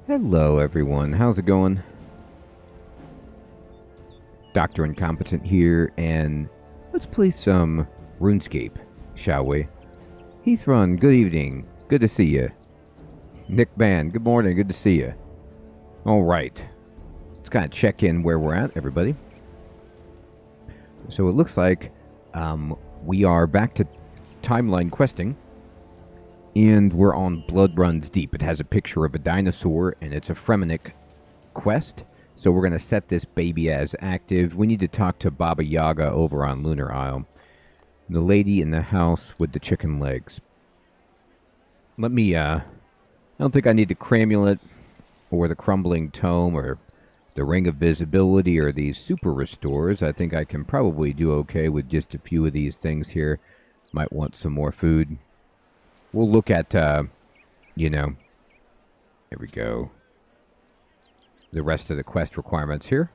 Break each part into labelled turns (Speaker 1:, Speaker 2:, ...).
Speaker 1: Hello, everyone. How's it going? Dr. Incompetent here, and let's play some RuneScape, shall we? Heathrun, good evening. Good to see you. Nick Band, good morning. Good to see you. All right. Let's kind of check in where we're at, everybody. So it looks like we are back to timeline questing. And we're on Blood Runs Deep. It has a picture of a dinosaur, and it's a Fremenic quest. So we're going to set this baby as active. We need to talk to Baba Yaga over on Lunar Isle. The lady in the house with the chicken legs. Let me, I don't think I need the Cramulet, or the Crumbling Tome, or the Ring of Visibility, or these Super Restores. I think I can probably do okay with just a few of these things here. Might want some more food. We'll look at, here we go. The rest of the quest requirements here.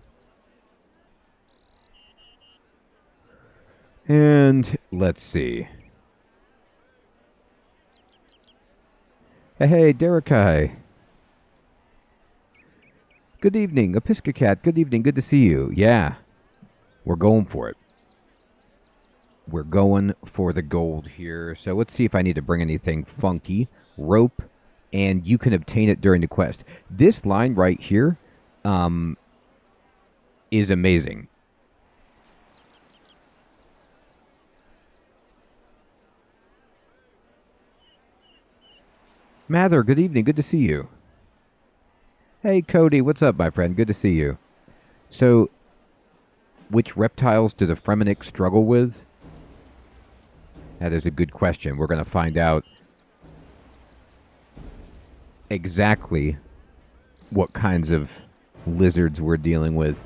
Speaker 1: And let's see. Hey, Derekai. Good evening, Episcocat. Good evening, good to see you. Yeah, we're going for it. We're going for the gold here. So let's see if I need to bring anything funky. Rope, and you can obtain it during the quest. This line right here is amazing. Mather, good evening. Good to see you. Hey, Cody. What's up, my friend? Good to see you. So, which reptiles do the Fremenic struggle with? That is a good question. We're going to find out exactly what kinds of lizards we're dealing with.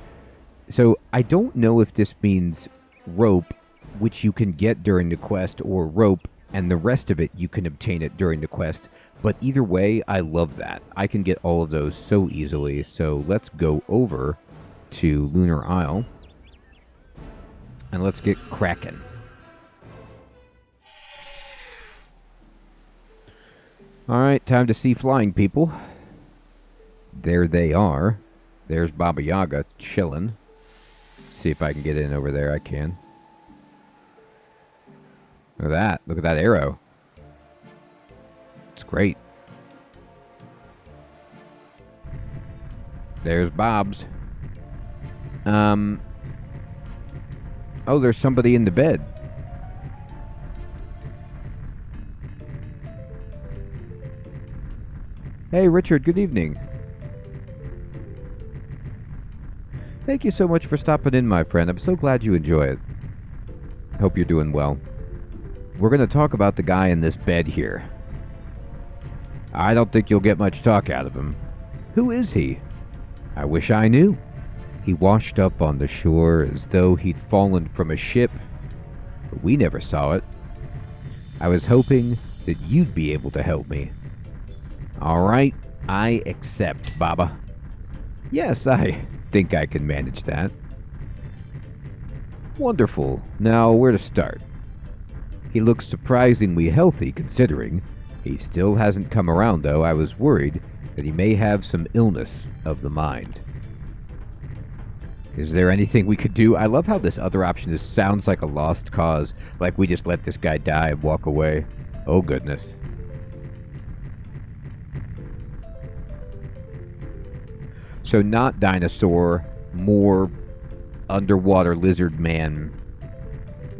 Speaker 1: So I don't know if this means rope, which you can get during the quest, or rope, and the rest of it you can obtain it during the quest. But either way, I love that. I can get all of those so easily. So let's go over to Lunar Isle, and let's get cracking. Alright, time to see flying people. There they are. There's Baba Yaga chilling. See if I can get in over there. I can. Look at that. Look at that arrow. It's great. There's Bob's. Oh, there's somebody in the bed. Hey, Richard, good evening. Thank you so much for stopping in, my friend. I'm so glad you enjoy it. Hope you're doing well. We're going to talk about the guy in this bed here. I don't think you'll get much talk out of him. Who is he? I wish I knew. He washed up on the shore as though he'd fallen from a ship, but we never saw it. I was hoping that you'd be able to help me. All right, I accept, Baba. Yes, I think I can manage that. Wonderful. Now, where to start? He looks surprisingly healthy, considering. He still hasn't come around, though. I was worried that he may have some illness of the mind. Is there anything we could do? I love how this other option sounds like a lost cause, like we just let this guy die and walk away. Oh, goodness. So not dinosaur, more underwater lizard man,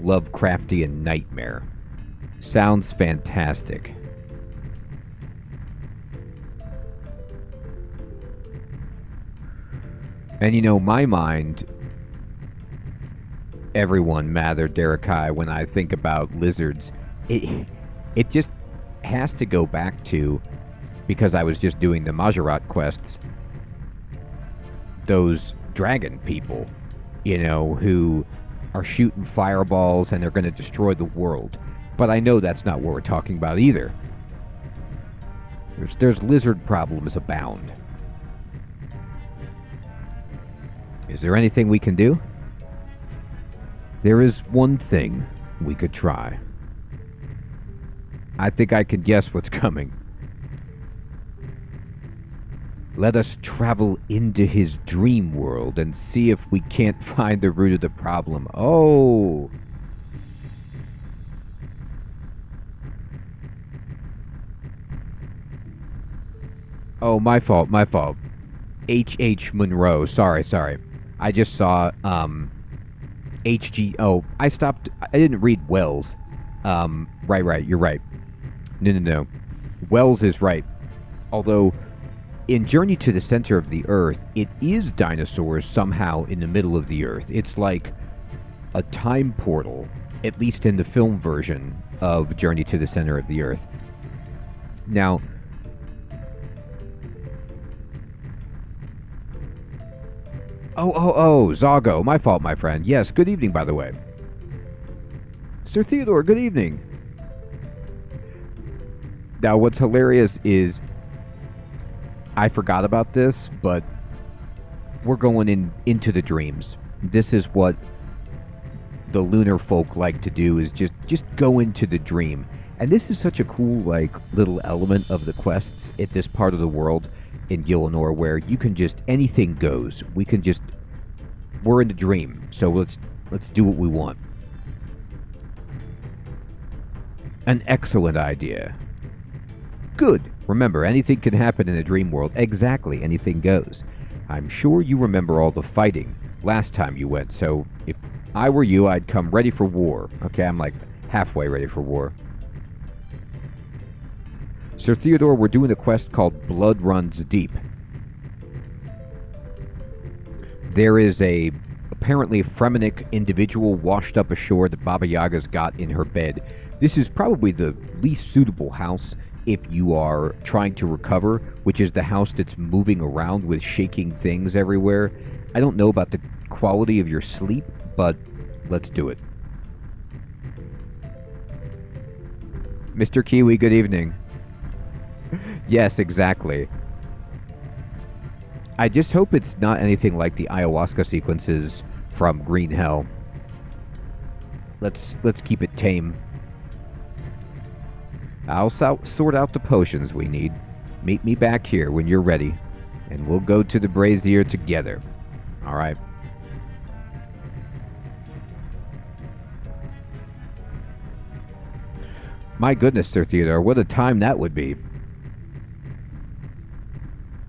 Speaker 1: Lovecraftian nightmare. Sounds fantastic. And my mind, everyone, Mather, Derekai, when I think about lizards, it just has to go back to, because I was just doing the Majorat quests, those dragon people, who are shooting fireballs and they're going to destroy the world. But I know that's not what we're talking about either. There's lizard problems abound. Is there anything we can do? There is one thing we could try. I think I can guess what's coming. Let us travel into his dream world and see if we can't find the root of the problem. Oh. Oh, my fault, my fault. H. Monroe. Sorry. I just saw, HG. Oh, I didn't read Wells. Right, you're right. No. Wells is right. Although, in Journey to the Center of the Earth, it is dinosaurs somehow in the middle of the Earth. It's like a time portal, at least in the film version of Journey to the Center of the Earth. Now, Oh, Zago. My fault, my friend. Yes, good evening, by the way. Sir Theodore, good evening. Now, what's hilarious is I forgot about this, but we're going into the dreams. This is what the lunar folk like to do, is just go into the dream. And this is such a cool, like, little element of the quests at this part of the world in Gillinor, where you can just, anything goes. We're in the dream, so let's do what we want. An excellent idea. Good. Remember, anything can happen in a dream world. Exactly, anything goes. I'm sure you remember all the fighting last time you went, so if I were you, I'd come ready for war. Okay, I'm like halfway ready for war. Sir Theodore, we're doing a quest called Blood Runs Deep. There is apparently Fremenic individual washed up ashore that Baba Yaga's got in her bed. This is probably the least suitable house if you are trying to recover, which is the house that's moving around with shaking things everywhere. I don't know about the quality of your sleep, but let's do it. Mr. Kiwi, good evening. Yes, exactly. I just hope it's not anything like the ayahuasca sequences from Green Hell. Let's keep it tame. I'll sort out the potions we need. Meet me back here when you're ready, and we'll go to the brazier together. All right. My goodness, Sir Theodore, what a time that would be.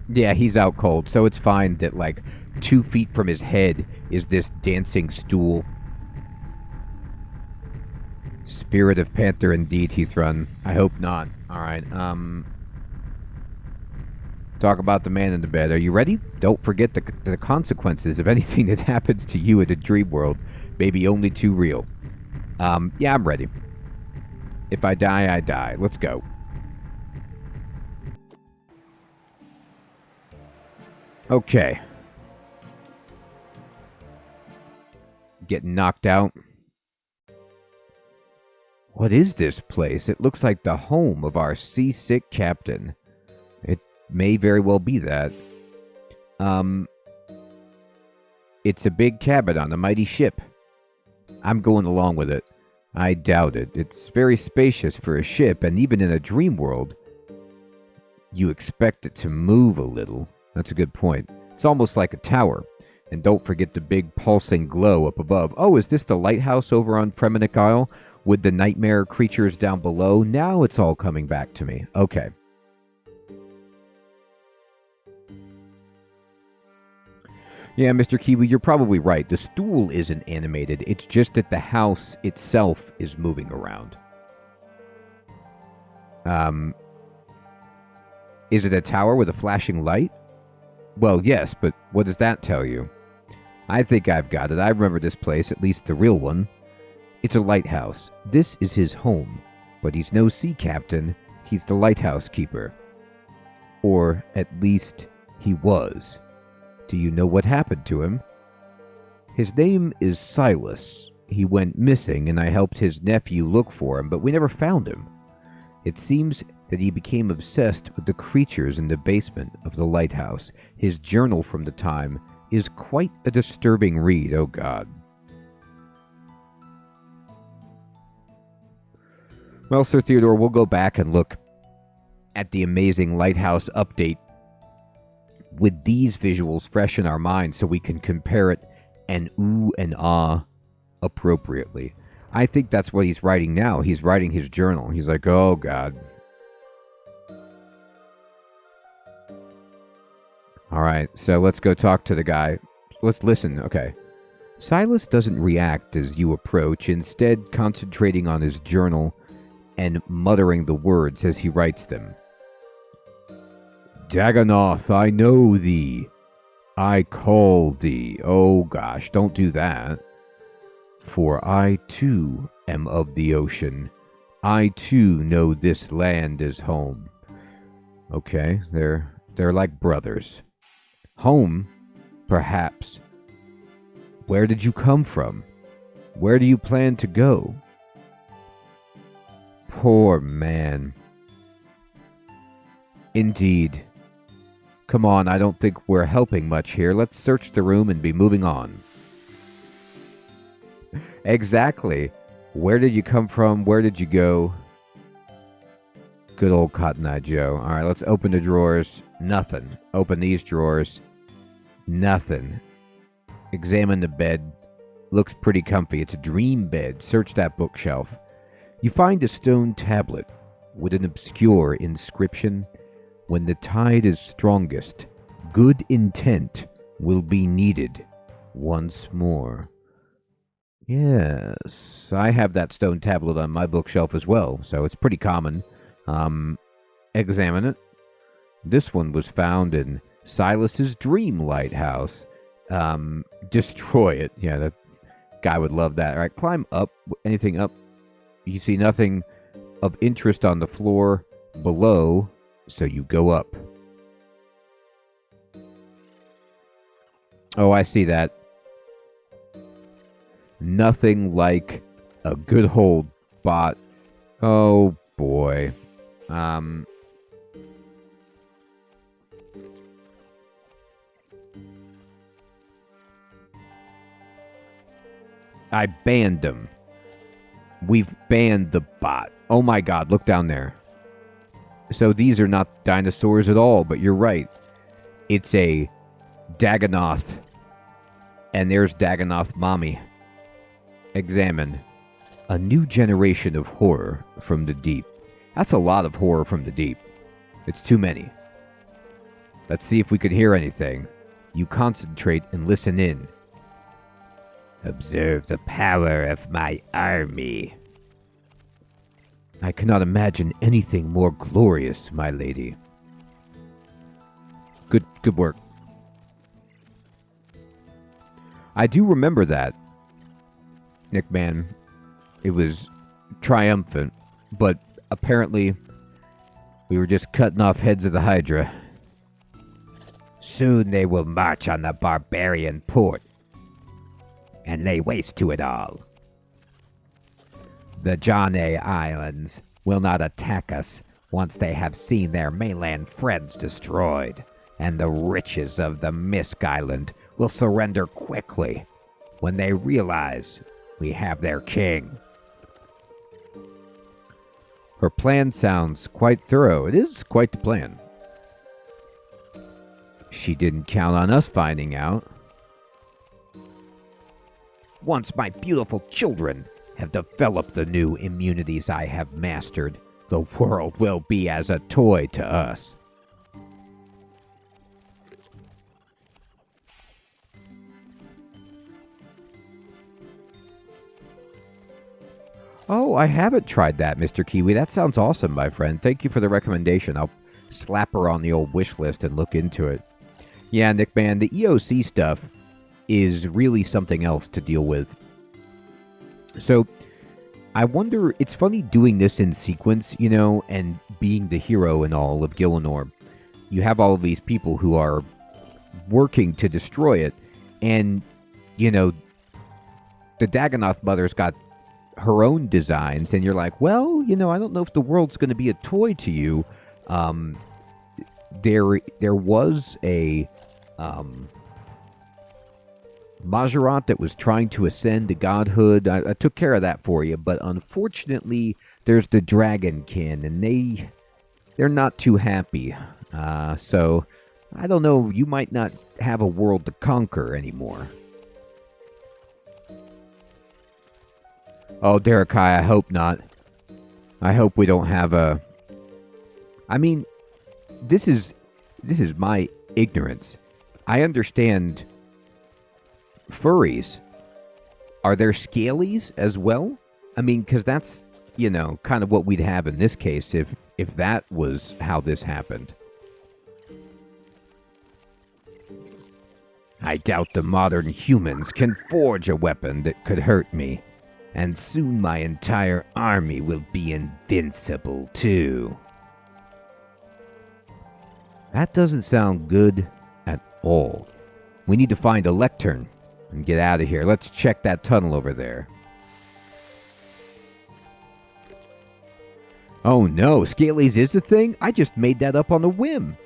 Speaker 1: Yeah, he's out cold, so it's fine that, like, 2 feet from his head is this dancing stool. Spirit of Panther indeed, Heathrun. I hope not. Alright, talk about the man in the bed. Are you ready? Don't forget the consequences of anything that happens to you in the dream world may be only too real. Yeah, I'm ready. If I die, I die. Let's go. Okay. Getting knocked out. What is this place? It looks like the home of our seasick captain. It may very well be that. It's a big cabin on a mighty ship. I'm going along with it. I doubt it. It's very spacious for a ship, and even in a dream world, you expect it to move a little. That's a good point. It's almost like a tower. And don't forget the big pulsing glow up above. Oh, is this the lighthouse over on Fremenic Isle with the nightmare creatures down below? Now it's all coming back to me. Okay. Yeah, Mr. Kiwi, you're probably right. The stool isn't animated. It's just that the house itself is moving around. Is it a tower with a flashing light? Well, yes, but what does that tell you? I think I've got it. I remember this place, at least the real one. It's a lighthouse. This is his home, but he's no sea captain. He's the lighthouse keeper. Or, at least, he was. Do you know what happened to him? His name is Silas. He went missing, and I helped his nephew look for him, but we never found him. It seems that he became obsessed with the creatures in the basement of the lighthouse. His journal from the time is quite a disturbing read, oh God. Well, Sir Theodore, we'll go back and look at the amazing lighthouse update with these visuals fresh in our minds so we can compare it and ooh and ah appropriately. I think that's what he's writing now. He's writing his journal. He's like, oh, God. All right, so let's go talk to the guy. Let's listen. Okay. Silas doesn't react as you approach, instead concentrating on his journal and muttering the words as he writes them. Dagonoth, I know thee. I call thee. Oh gosh, don't do that. For I too am of the ocean. I too know this land is home. Okay, they're like brothers. Home, perhaps. Where did you come from? Where do you plan to go? Poor man. Indeed. Come on, I don't think we're helping much here. Let's search the room and be moving on. Exactly. Where did you come from? Where did you go? Good old Cotton Eye Joe. All right, let's open the drawers. Nothing. Open these drawers. Nothing. Examine the bed. Looks pretty comfy. It's a dream bed. Search that bookshelf. You find a stone tablet with an obscure inscription. When the tide is strongest, good intent will be needed once more. Yes, I have that stone tablet on my bookshelf as well, so it's pretty common. Examine it. This one was found in Silas's dream lighthouse. Destroy it. Yeah, that guy would love that. All right, climb up. Anything up? You see nothing of interest on the floor below, so you go up. Oh, I see that. Nothing like a good old bot. Oh, boy. I banned him. We've banned the bot. Oh my god, look down there. So these are not dinosaurs at all, but you're right. It's a Dagonoth. And there's Dagonoth Mommy. Examine. A new generation of horror from the deep. That's a lot of horror from the deep. It's too many. Let's see if we can hear anything. You concentrate and listen in. Observe the power of my army. I cannot imagine anything more glorious, my lady. Good work. I do remember that, Nick Man. It was triumphant, but apparently we were just cutting off heads of the Hydra. Soon they will march on the barbarian port and lay waste to it all. The Jane Islands will not attack us once they have seen their mainland friends destroyed, and the riches of the Misk Island will surrender quickly when they realize we have their king. Her plan sounds quite thorough. It is quite the plan. She didn't count on us finding out. Once my beautiful children have developed the new immunities I have mastered, the world will be as a toy to us. Oh, I haven't tried that, Mr. Kiwi. That sounds awesome, my friend. Thank you for the recommendation. I'll slap her on the old wish list and look into it. Yeah, Nick Man, the EOC stuff is really something else to deal with. So, I wonder, it's funny doing this in sequence, you know, and being the hero and all of Gielinor. You have all of these people who are working to destroy it, and, you know, the Dagonoth mother's got her own designs, and you're like, well, you know, I don't know if the world's going to be a toy to you. There was a Majorat that was trying to ascend to godhood. I took care of that for you, but unfortunately, there's the Dragonkin, and they're not too happy. So I don't know, you might not have a world to conquer anymore. Oh, Derekai, I hope not. I hope we don't have a... I mean, this is my ignorance. I understand furries. Are there scalies as well? I mean, because that's, you know, kind of what we'd have in this case if that was how this happened. I doubt the modern humans can forge a weapon that could hurt me. And soon my entire army will be invincible, too. That doesn't sound good at all. We need to find a lectern and get out of here. Let's check that tunnel over there. Oh no, Scalies is a thing? I just made that up on a whim.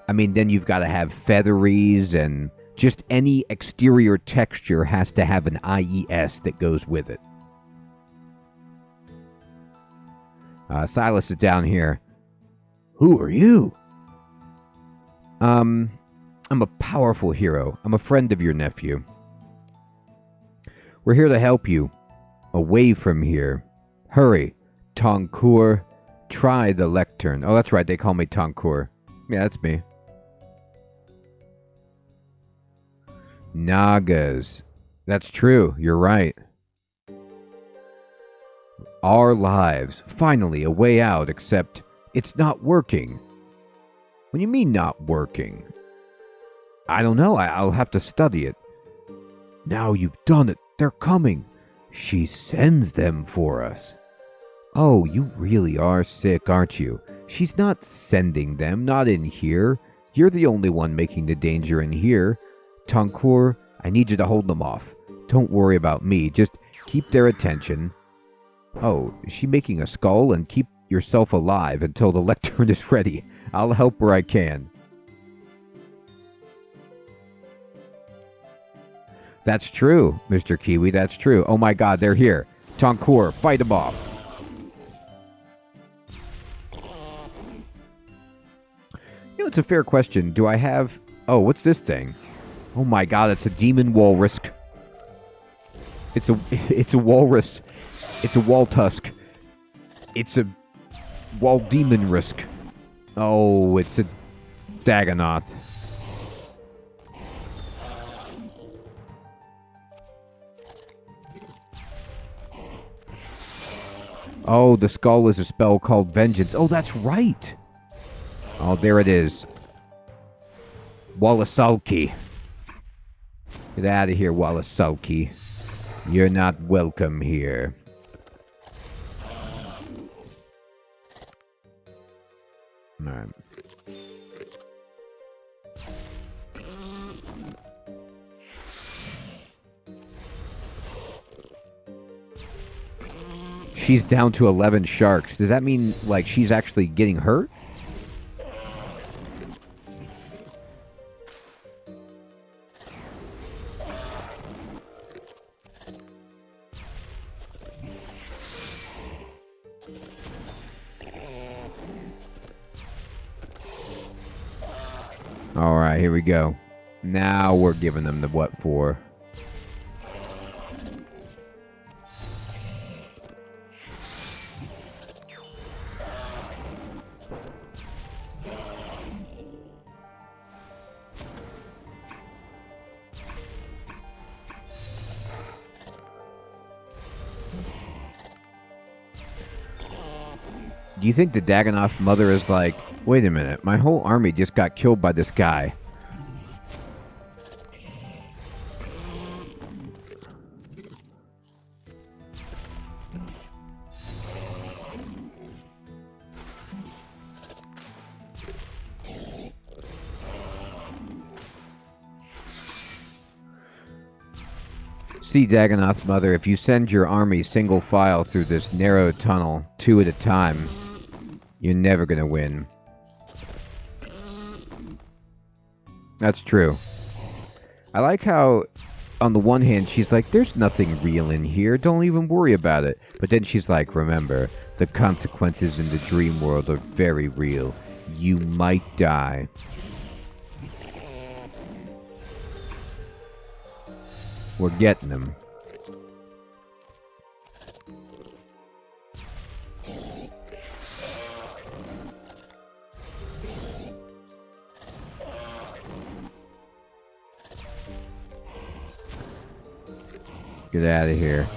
Speaker 1: I mean, then you've got to have featheries, and just any exterior texture has to have an IES that goes with it. Silas is down here. Who are you? I'm a powerful hero. I'm a friend of your nephew. We're here to help you. Away from here. Hurry. Tonkur. Try the lectern. Oh, that's right. They call me Tonkur. Yeah, that's me. Nagas. That's true. You're right. Our lives. Finally, a way out, except it's not working. What do you mean not working? I don't know. I'll have to study it. Now you've done it. They're coming. She sends them for us. Oh, you really are sick, aren't you? She's not sending them, not in here. You're the only one making the danger in here. Tonkur, I need you to hold them off. Don't worry about me, just keep their attention. Oh, is she making a skull? And keep yourself alive until the lectern is ready. I'll help where I can. That's true, Mr. Kiwi, that's true. Oh my god, they're here. Tonkur, fight them off. You know, it's a fair question. Do I have... Oh, what's this thing? Oh my god, it's a demon walrus. It's a walrus. It's a wall tusk. It's a wall demon risk. Oh, it's a Dagonoth. Oh, the skull is a spell called Vengeance. Oh, that's right. Oh, there it is. Wallasalki. Get out of here, Wallasalki. You're not welcome here. Alright. She's down to 11 sharks. Does that mean, like, she's actually getting hurt? Alright, here we go. Now we're giving them the what for. Do you think the Dagonoth mother is like, wait a minute, my whole army just got killed by this guy? See, Dagonoth mother, if you send your army single file through this narrow tunnel, 2 at a time, you're never gonna win. That's true. I like how on the one hand, she's like, there's nothing real in here. Don't even worry about it. But then she's like, remember, the consequences in the dream world are very real. You might die. We're getting them. Get out of here.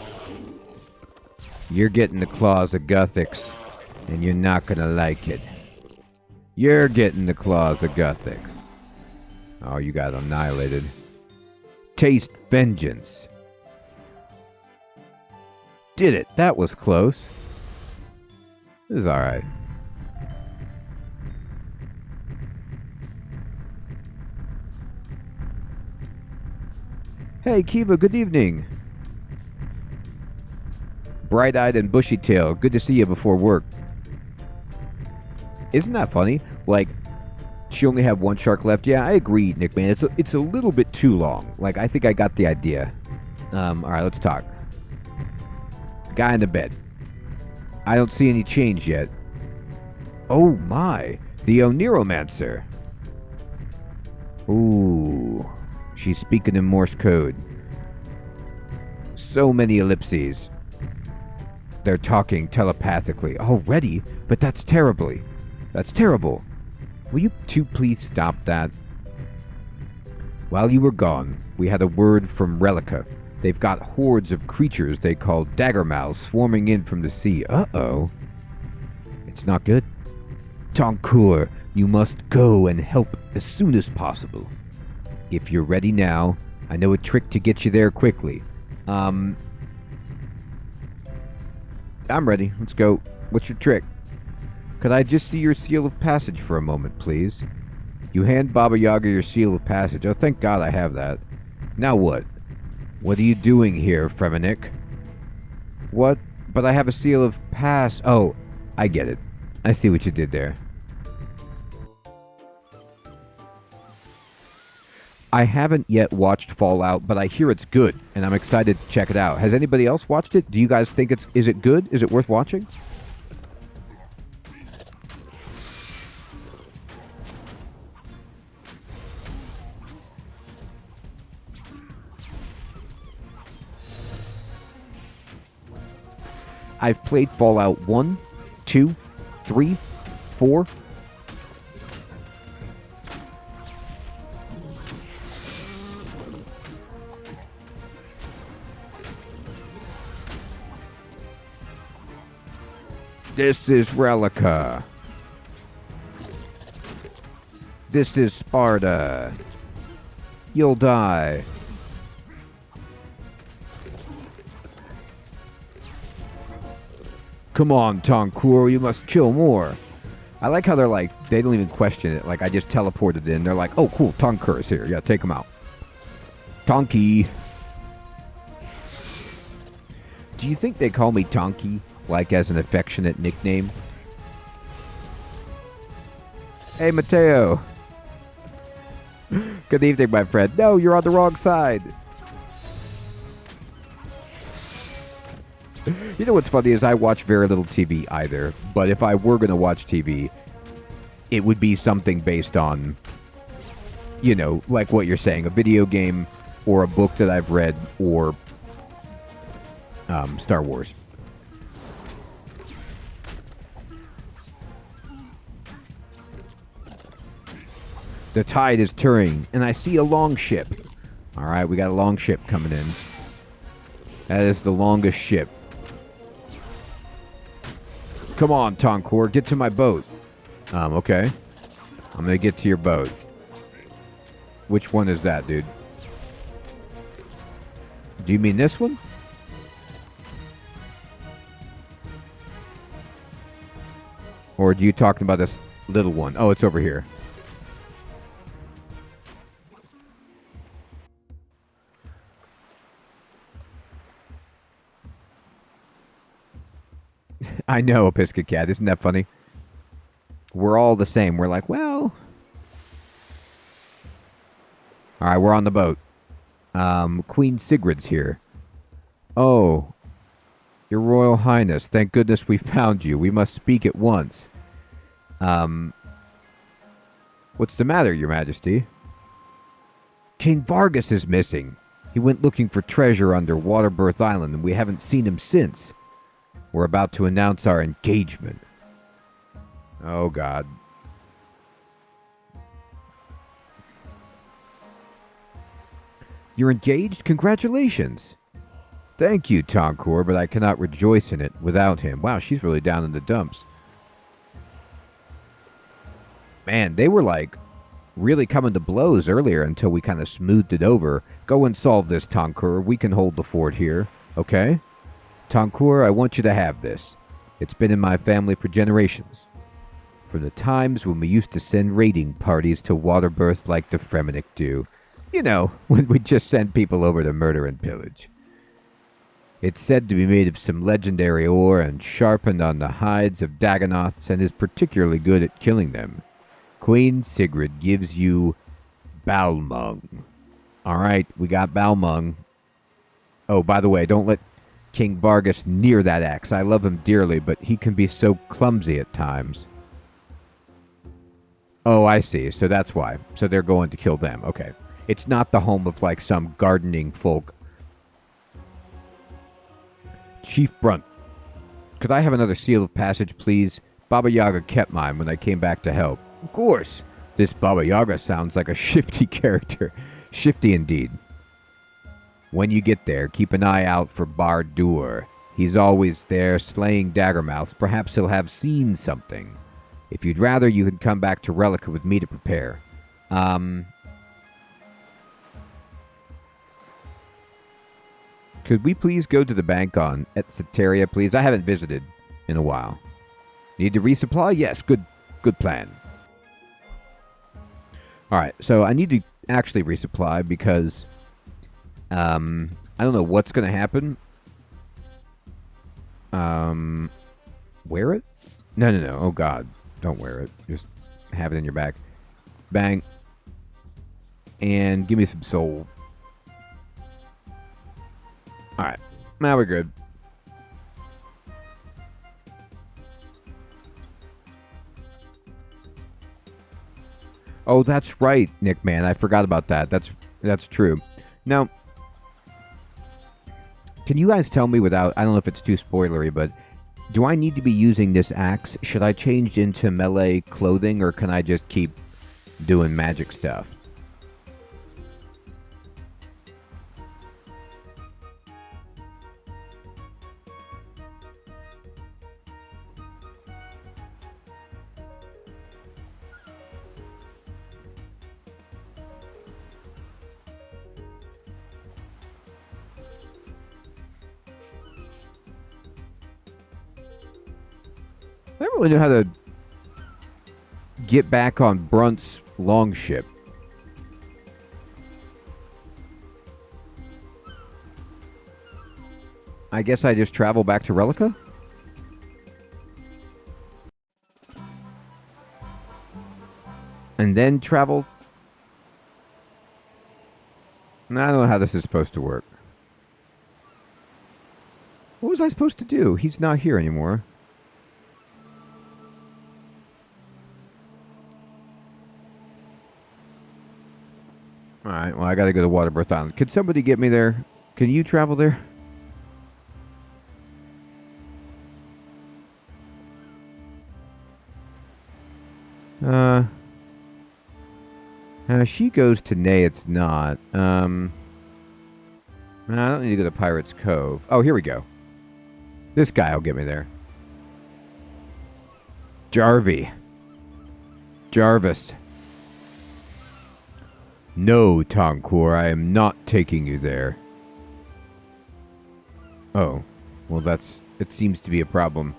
Speaker 1: You're getting the claws of Guthix, and you're not gonna like it. You're getting the claws of Guthix. Oh, you got annihilated. Taste vengeance. Did it. That was close. This is alright. Hey, Kiva, good evening. Bright-eyed and bushy-tailed. Good to see you before work. Isn't that funny? Like, she only had one shark left. Yeah, I agree, Nick, man. It's a little bit too long. Like, I think I got the idea. Alright, let's talk. Guy in the bed. I don't see any change yet. Oh my. The Oniromancer. Ooh. She's speaking in Morse code. So many ellipses. They're talking telepathically. Already? But that's terribly. That's terrible. Will you two please stop that? While you were gone, we had a word from Relica. They've got hordes of creatures they call daggermouths swarming in from the sea. Uh-oh. It's not good. Tonkur, you must go and help as soon as possible. If you're ready now, I know a trick to get you there quickly. I'm ready. Let's go. What's your trick? Could I just see your seal of passage for a moment, please? You hand Baba Yaga your seal of passage. Oh, thank God I have that. Now what? What are you doing here, Fremenik? What? But I have a seal of pass. Oh, I get it. I see what you did there. I haven't yet watched Fallout, but I hear it's good, and I'm excited to check it out. Has anybody else watched it? Do you guys think is it good? Is it worth watching? I've played Fallout 1, 2, 3, 4. This is Relica. This is Sparta. You'll die. Come on, Tonkur, you must kill more. I like how they're like, they don't even question it. Like, I just teleported in. They're like, oh, cool, Tonkur is here. Yeah, take him out. Tonky. Do you think they call me Tonky? Like as an affectionate nickname? Hey, Mateo. Good evening, my friend. No, you're on the wrong side. You know what's funny is I watch very little TV either. But if I were going to watch TV, it would be something based on, you know, like what you're saying. A video game or a book that I've read or Star Wars. The tide is turning, and I see a longship. Alright, we got a longship coming in. That is the longest ship. Come on, Tonkur, get to my boat. Okay. I'm gonna get to your boat. Which one is that, dude? Do you mean this one? Or are you talking about this little one? Oh, it's over here. I know, Pisca Cat. Isn't that funny? We're all the same. We're like, well... Alright, we're on the boat. Queen Sigrid's here. Oh, Your Royal Highness, thank goodness we found you. We must speak at once. Um, what's the matter, Your Majesty? King Vargas is missing. He went looking for treasure under Waterbirth Island, and we haven't seen him since. We're about to announce our engagement. Oh, God. You're engaged? Congratulations. Thank you, Tonkour, but I cannot rejoice in it without him. Wow, she's really down in the dumps. Man, they were like really coming to blows earlier until we kind of smoothed it over. Go and solve this, Tonkour. We can hold the fort here, okay? Tonkour, I want you to have this. It's been in my family for generations. From the times when we used to send raiding parties to Waterbirth like the Fremennik do. You know, when we just send people over to murder and pillage. It's said to be made of some legendary ore and sharpened on the hides of Dagonoths and is particularly good at killing them. Queen Sigrid gives you Balmung. Alright, we got Balmung. Oh, by the way, don't let King Vargas near that axe. I love him dearly, but he can be so clumsy at times. Oh, I see. So that's why. So they're going to kill them. Okay. It's not the home of, like, some gardening folk. Chief Brunt, could I have another seal of passage, please? Baba Yaga kept mine when I came back to help. Of course. This Baba Yaga sounds like a shifty character. Shifty indeed. When you get there, keep an eye out for Bardur. He's always there, slaying daggermouths. Perhaps he'll have seen something. If you'd rather, you could come back to Relica with me to prepare. Could we please go to the bank on Etceteria, please? I haven't visited in a while. Need to resupply? Yes, good plan. Alright, so I need to actually resupply because I don't know what's going to happen. Wear it? No. Oh, God. Don't wear it. Just have it in your back. Bang. And give me some soul. Alright. Now we're good. Oh, that's right, Nick, man. I forgot about that. That's true. Now, can you guys tell me without... I don't know if it's too spoilery, but... Do I need to be using this axe? Should I change into melee clothing, or can I just keep doing magic stuff? I don't really know how to get back on Brunt's longship. I guess I just travel back to Relica? And then travel? I don't know how this is supposed to work. What was I supposed to do? He's not here anymore. Alright, well, I gotta go to Waterbirth Island. Could somebody get me there? Can you travel there? She goes to Nay, it's not. I don't need to go to Pirate's Cove. Oh, here we go. This guy will get me there. Jarvis. No, Tonkour, I am not taking you there. Oh, well it seems to be a problem.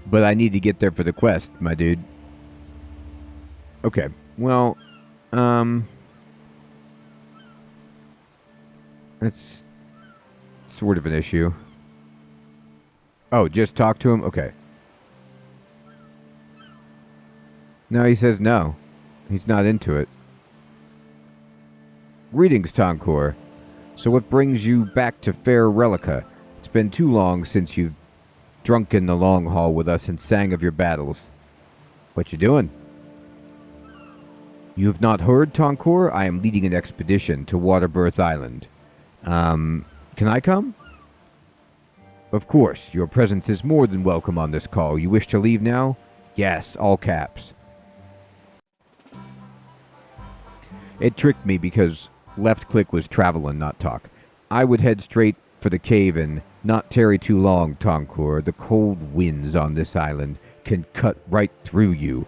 Speaker 1: But I need to get there for the quest, my dude. Okay, well, that's sort of an issue. Oh, just talk to him? Okay. No, he says no. He's not into it. Greetings, Tonkour. So what brings you back to fair Relica? It's been too long since you've drunken the long haul with us and sang of your battles. What you doing? You have not heard, Tonkour? I am leading an expedition to Waterbirth Island. Can I come? Of course, your presence is more than welcome on this call. You wish to leave now? Yes, all caps. It tricked me because left click was travel and not talk. I would head straight for the cave and not tarry too long, Tonkour. The cold winds on this island can cut right through you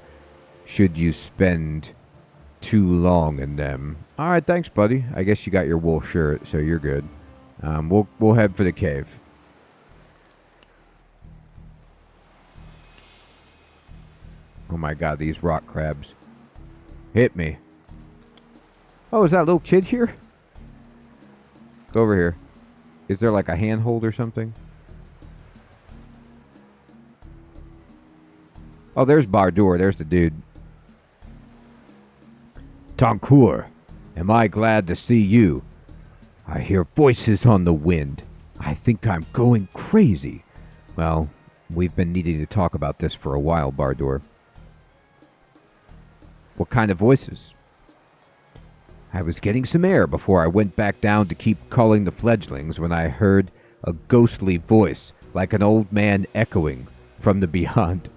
Speaker 1: should you spend too long in them. All right, thanks, buddy. I guess you got your wool shirt, so you're good. We'll head for the cave. Oh my god, these rock crabs. Hit me. Oh, is that little kid here? Go over here. Is there like a handhold or something? Oh, there's Bardur. There's the dude. Tonkour, am I glad to see you? I hear voices on the wind. I think I'm going crazy. Well, we've been needing to talk about this for a while, Bardur. What kind of voices? I was getting some air before I went back down to keep calling the fledglings when I heard a ghostly voice, like an old man echoing from the beyond.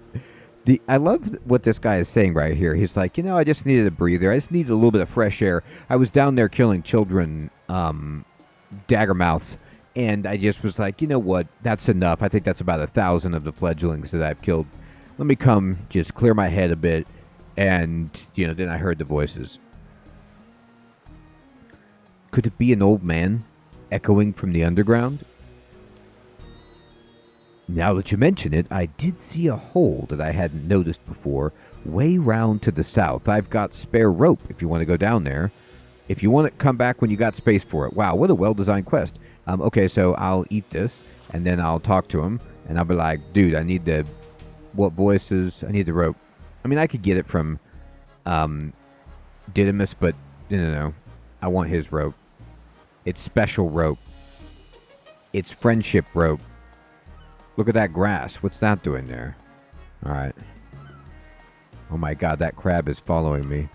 Speaker 1: I love what this guy is saying right here. He's like, I just needed a breather. I just needed a little bit of fresh air. I was down there killing children, daggermouths, and I just was like, you know what? That's enough. I think that's about 1,000 of the fledglings that I've killed. Let me come just clear my head a bit, and, then I heard the voices. Could it be an old man echoing from the underground? Now that you mention it, I did see a hole that I hadn't noticed before, way round to the south. I've got spare rope if you want to go down there. If you want to come back when you got space for it. Wow, what a well-designed quest. Okay, so I'll eat this, and then I'll talk to him, and I'll be like, dude, I need the... What voices? I need the rope. I mean, I could get it from Didymus, but no. I want his rope. It's special rope. It's friendship rope. Look at that grass. What's that doing there? Alright. Oh my god, that crab is following me.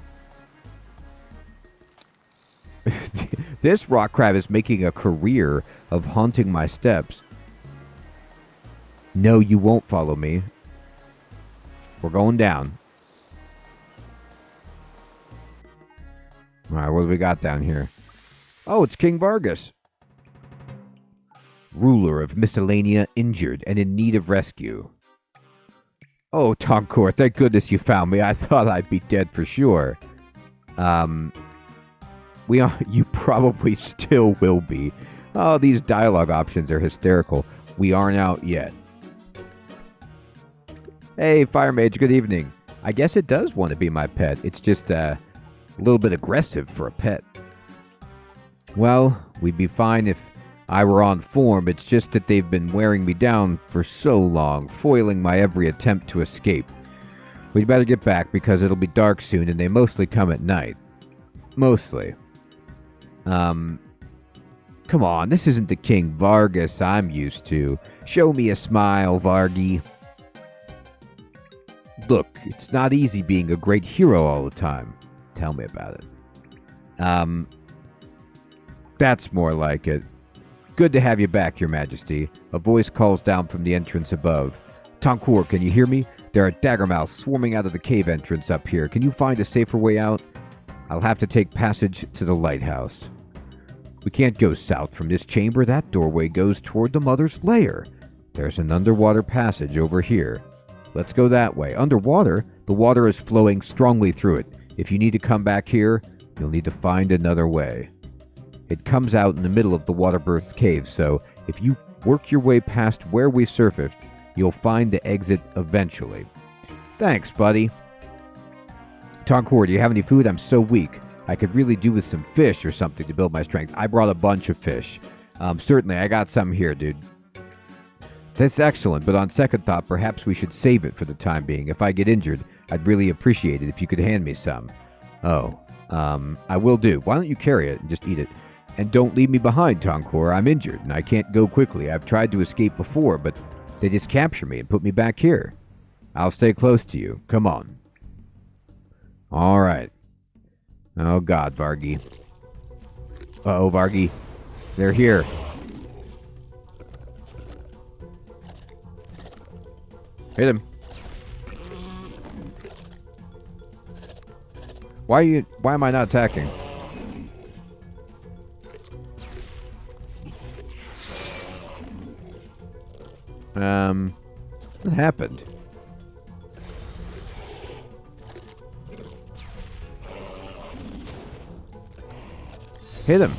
Speaker 1: This rock crab is making a career of haunting my steps. No, you won't follow me. We're going down. Alright, what do we got down here? Oh, it's King Vargas. Ruler of Miscellanea, injured and in need of rescue. Oh, Tonkour, thank goodness you found me. I thought I'd be dead for sure. You probably still will be. Oh, these dialogue options are hysterical. We aren't out yet. Hey, Fire Mage, good evening. I guess it does want to be my pet. It's just a little bit aggressive for a pet. Well, we'd be fine if I were on form. It's just that they've been wearing me down for so long, foiling my every attempt to escape. We'd better get back because it'll be dark soon and they mostly come at night. Mostly. Come on, this isn't the King Vargas I'm used to. Show me a smile, Vargy. Look, it's not easy being a great hero all the time. Tell me about it. That's more like it. Good to have you back, Your Majesty. A voice calls down from the entrance above. Tonkour, can you hear me? There are daggermouths swarming out of the cave entrance up here. Can you find a safer way out? I'll have to take passage to the lighthouse. We can't go south from this chamber. That doorway goes toward the Mother's lair. There's an underwater passage over here. Let's go that way. Underwater, the water is flowing strongly through it. If you need to come back here, you'll need to find another way. It comes out in the middle of the Waterbirth cave, so if you work your way past where we surfaced, you'll find the exit eventually. Thanks, buddy. Tonkour, do you have any food? I'm so weak. I could really do with some fish or something to build my strength. I brought a bunch of fish. Certainly, I got some here, dude. That's excellent, but on second thought, perhaps we should save it for the time being. If I get injured, I'd really appreciate it if you could hand me some. Oh, I will do. Why don't you carry it and just eat it? And don't leave me behind, Tonkor. I'm injured, and I can't go quickly. I've tried to escape before, but they just capture me and put me back here. I'll stay close to you. Come on. All right. Oh, God, Vargi. Uh-oh, Vargi. They're here. Hit him. Why am I not attacking? What happened? Hit him.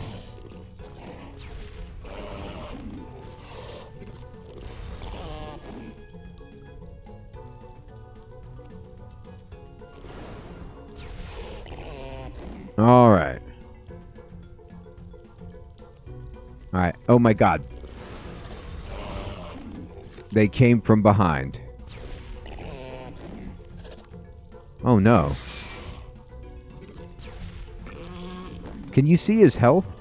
Speaker 1: All right. All right. Oh my God. They came from behind. Oh no. Can you see his health?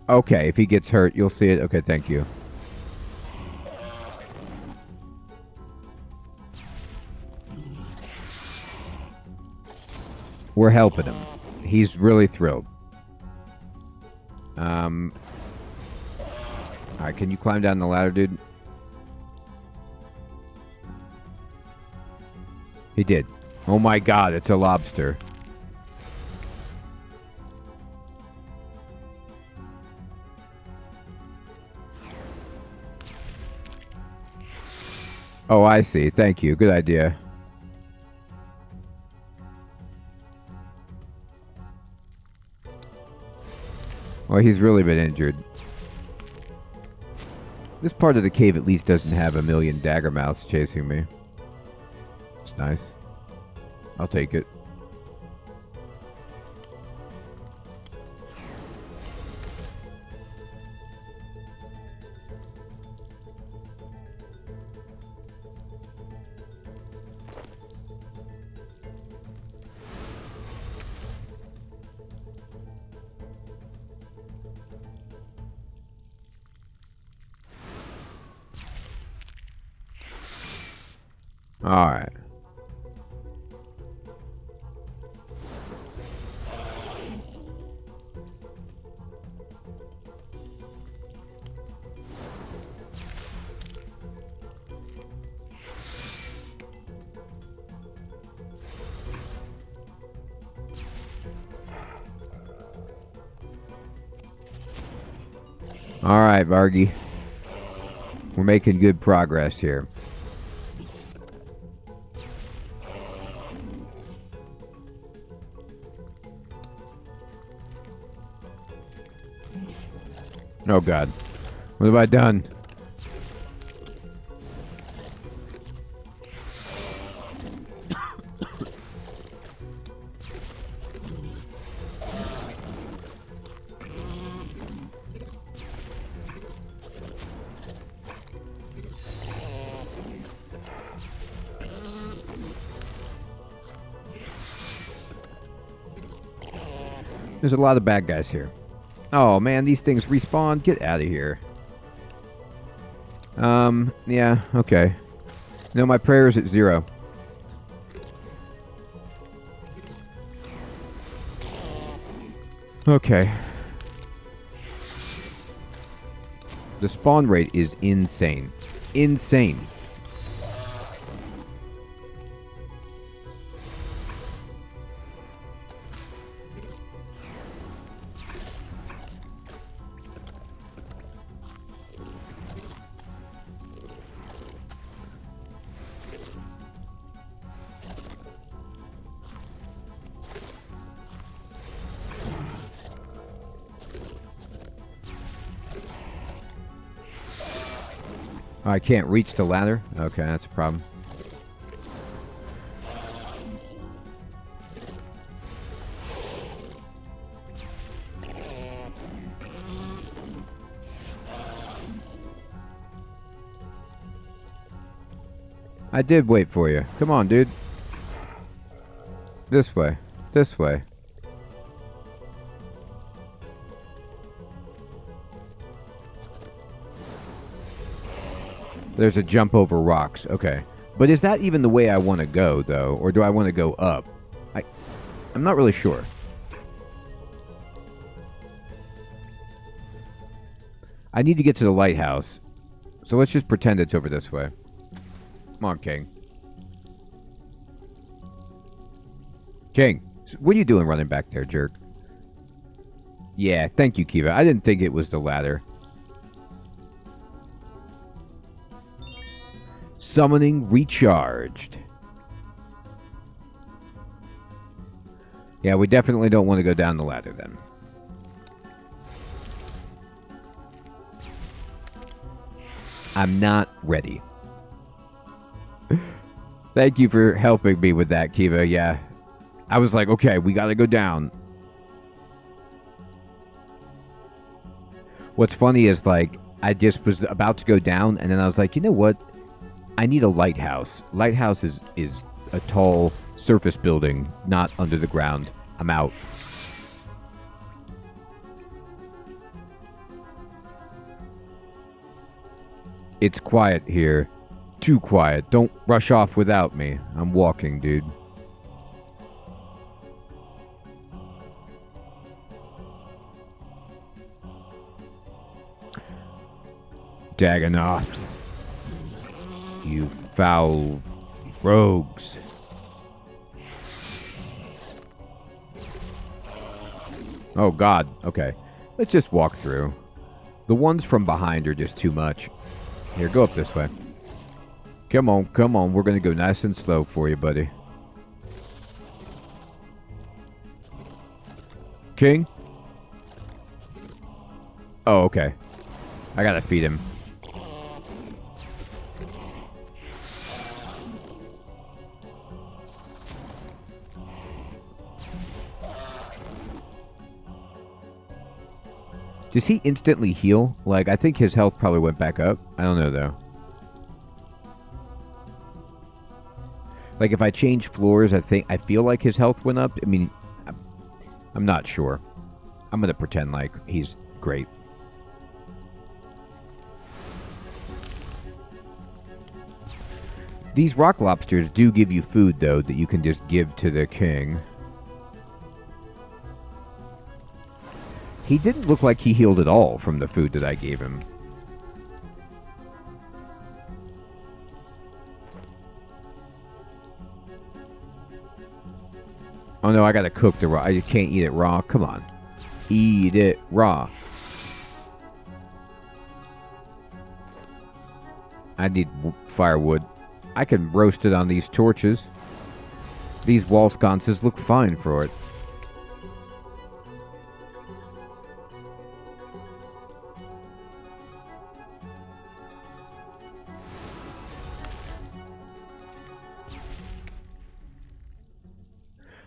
Speaker 1: Okay, if he gets hurt, you'll see it. Okay, thank you. We're helping him. He's really thrilled. Alright, can you climb down the ladder, dude? He did. Oh my God, it's a lobster. Oh, I see. Thank you. Good idea. Well, he's really been injured. This part of the cave at least doesn't have a million dagger mouths chasing me. It's nice. I'll take it. All right. All right, Vargi. We're making good progress here. Oh God, what have I done? There's a lot of bad guys here. Oh man, these things respawn. Get out of here. Yeah, okay. No, my prayer is at 0. Okay. The spawn rate is insane. Insane. Oh, I can't reach the ladder? Okay, that's a problem. I did wait for you. Come on, dude. This way. This way. There's a jump over rocks. Okay. But is that even the way I want to go, though? Or do I want to go up? I'm not really sure. I need to get to the lighthouse. So let's just pretend it's over this way. Come on, King. King, what are you doing running back there, jerk? Yeah, thank you, Kiva. I didn't think it was the ladder. Summoning recharged. Yeah, we definitely don't want to go down the ladder then. I'm not ready. Thank you for helping me with that, Kiva. Yeah. I was like, okay, we gotta go down. What's funny is, like, I just was about to go down, and then I was like, you know what? I need a lighthouse. Lighthouse is a tall surface building, not under the ground. I'm out. It's quiet here. Too quiet. Don't rush off without me. I'm walking, dude. Dagonoth. You foul rogues. Oh, God. Okay. Let's just walk through. The ones from behind are just too much. Here, go up this way. Come on, come on. We're going to go nice and slow for you, buddy. King? Oh, okay. I gotta feed him. Does he instantly heal? Like, I think his health probably went back up. I don't know, though. Like, if I change floors, I feel like his health went up. I mean, I'm not sure. I'm gonna pretend like he's great. These rock lobsters do give you food, though, that you can just give to the king. He didn't look like he healed at all from the food that I gave him. Oh no, I gotta cook the raw. I can't eat it raw. Come on. Eat it raw. I need firewood. I can roast it on these torches. These wall sconces look fine for it.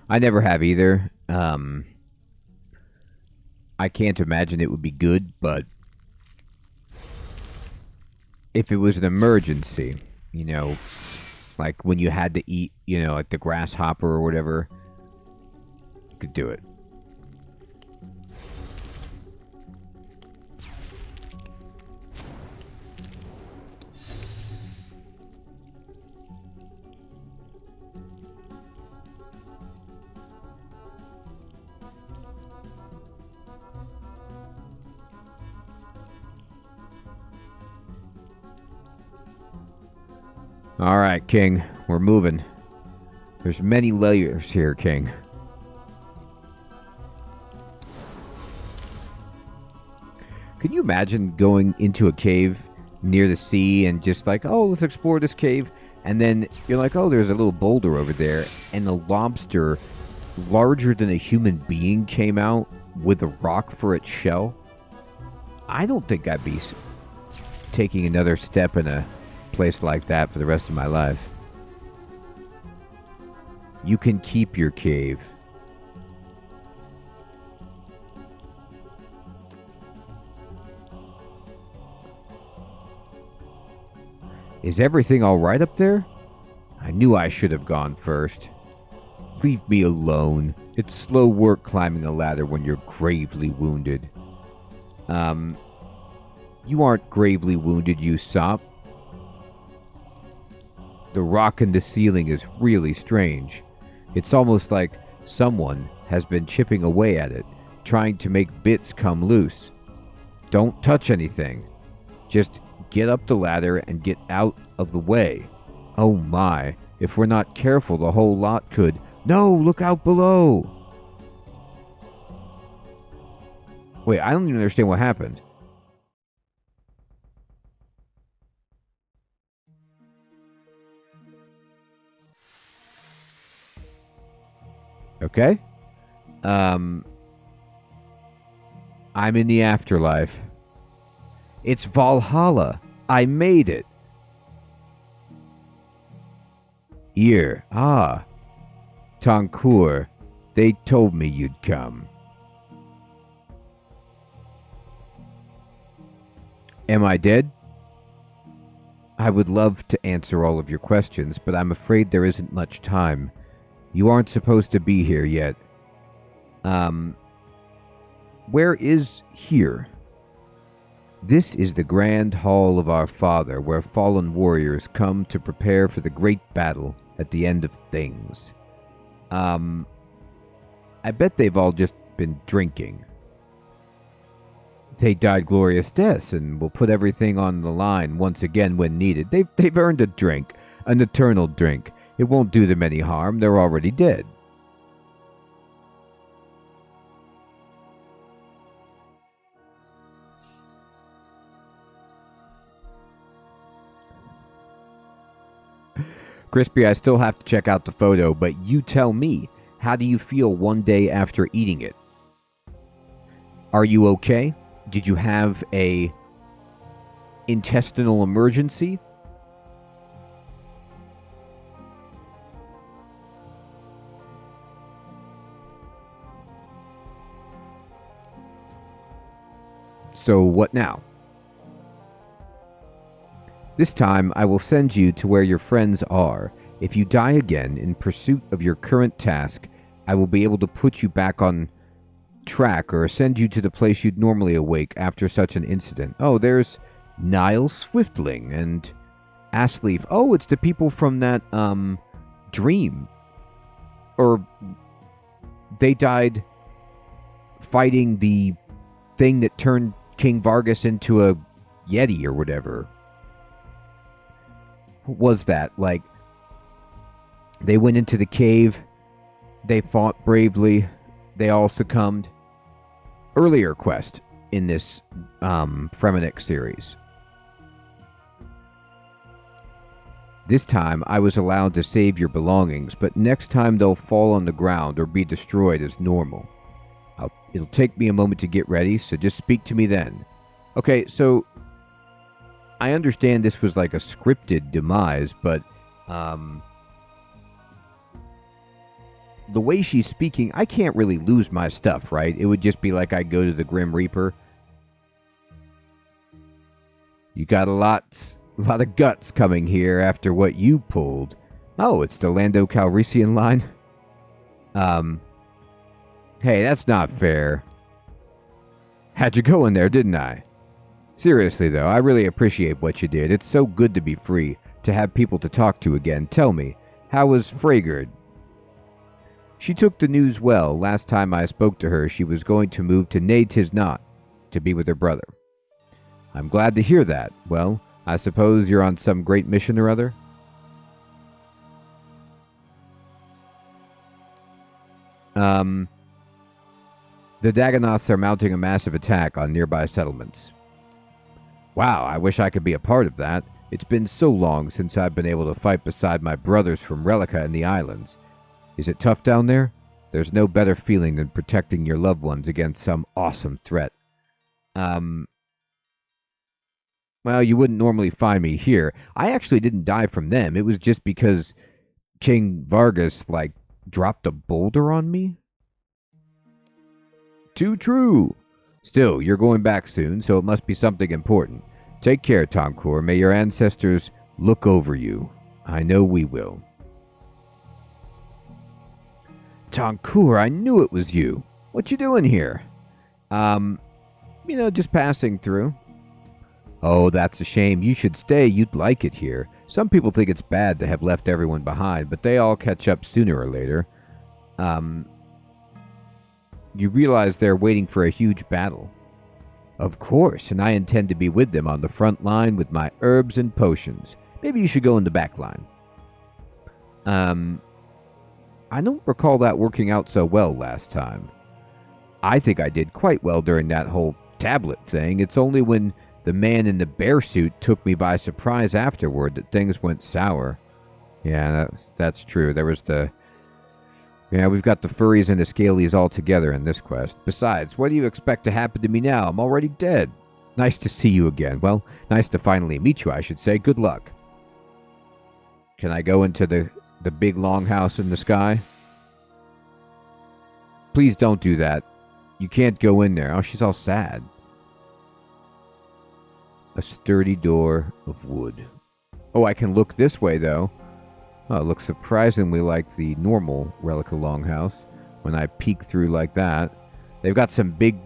Speaker 1: I never have either. I can't imagine it would be good, but if it was an emergency, you know, like when you had to eat, you know, like the grasshopper or whatever, you could do it. All right, King, we're moving. There's many layers here, King. Can you imagine going into a cave near the sea and just like, oh, let's explore this cave, and then you're like, oh, there's a little boulder over there, and a lobster larger than a human being came out with a rock for its shell? I don't think I'd be taking another step in a place like that for the rest of my life. You can keep your cave. Is everything all right up there? I knew I should have gone first. Leave me alone. It's slow work climbing a ladder when you're gravely wounded. You aren't gravely wounded, you sop. The rock in the ceiling is really strange. It's almost like someone has been chipping away at it, trying to make bits come loose. Don't touch anything. Just get up the ladder and get out of the way. Oh my, if we're not careful, the whole lot could... No, look out below! Wait, I don't even understand what happened. Okay. I'm in the afterlife. It's Valhalla. I made it. Here. Ah. Tonkur. They told me you'd come. Am I dead? I would love to answer all of your questions, but I'm afraid there isn't much time. You aren't supposed to be here yet. Where is here? This is the grand hall of our father, where fallen warriors come to prepare for the great battle at the end of things. I bet they've all just been drinking. They died glorious deaths and will put everything on the line once again when needed. They've earned a drink, an eternal drink. It won't do them any harm. They're already dead. Crispy, I still have to check out the photo, but you tell me, how do you feel one day after eating it? Are you okay? Did you have a intestinal emergency? So what now? This time, I will send you to where your friends are. If you die again in pursuit of your current task, I will be able to put you back on track or send you to the place you'd normally awake after such an incident. Oh, there's Niles Swiftling and Asleaf. Oh, it's the people from that, dream. Or they died fighting the thing that turned King Vargas into a Yeti or whatever. What was that? Like, they went into the cave, they fought bravely, they all succumbed. Earlier quest in this Fremennik series. This time I was allowed to save your belongings, but next time they'll fall on the ground or be destroyed as normal. It'll take me a moment to get ready, so just speak to me then. Okay, so I understand this was like a scripted demise, but the way she's speaking, I can't really lose my stuff, right? It would just be like I go to the Grim Reaper. You got a lot of guts coming here after what you pulled. Oh, it's the Lando Calrissian line? Hey, that's not fair. Had you go in there, didn't I? Seriously, though, I really appreciate what you did. It's so good to be free, to have people to talk to again. Tell me, how was Fragard? She took the news well. Last time I spoke to her, she was going to move to Ne Tis Not, to be with her brother. I'm glad to hear that. Well, I suppose you're on some great mission or other? The Dagonoths are mounting a massive attack on nearby settlements. Wow, I wish I could be a part of that. It's been so long since I've been able to fight beside my brothers from Relica and the islands. Is it tough down there? There's no better feeling than protecting your loved ones against some awesome threat. Well, Well, you wouldn't normally find me here. I actually didn't die from them. It was just because King Vargas, dropped a boulder on me. Too true. Still, you're going back soon, so it must be something important. Take care, Tonkur. May your ancestors look over you. I know we will. Tonkur, I knew it was you. What you doing here? Just passing through. Oh, that's a shame. You should stay. You'd like it here. Some people think it's bad to have left everyone behind, but they all catch up sooner or later. You realize they're waiting for a huge battle. Of course, and I intend to be with them on the front line with my herbs and potions. Maybe you should go in the back line. I don't recall that working out so well last time. I think I did quite well during that whole tablet thing. It's only when the man in the bear suit took me by surprise afterward that things went sour. Yeah, that's true. There was we've got the furries and the scalies all together in this quest. Besides, what do you expect to happen to me now? I'm already dead. Nice to see you again. Well, nice to finally meet you, I should say. Good luck. Can I go into the big long house in the sky? Please don't do that. You can't go in there. Oh, she's all sad. A sturdy door of wood. Oh, I can look this way, though. Oh, it looks surprisingly like the normal Relica Longhouse when I peek through like that. They've got some big...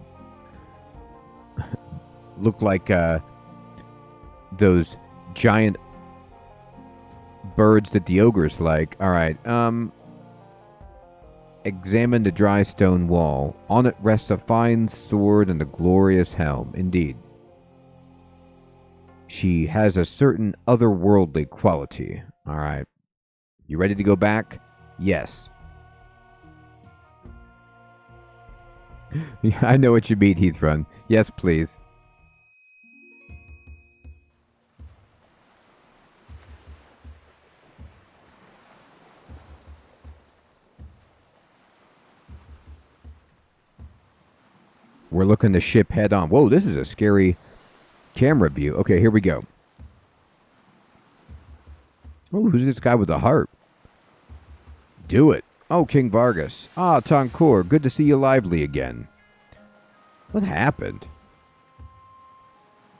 Speaker 1: look like those giant birds that the ogres like. Alright, examine the dry stone wall. On it rests a fine sword and a glorious helm. Indeed. She has a certain otherworldly quality. Alright. You ready to go back? Yes. Yeah, I know what you mean, Heathrun. Yes, please. We're looking the ship head on. Whoa, this is a scary camera view. Okay, here we go. Oh, who's this guy with the harp? Do it. Oh, King Vargas. Ah, Tonkur, good to see you lively again. What happened?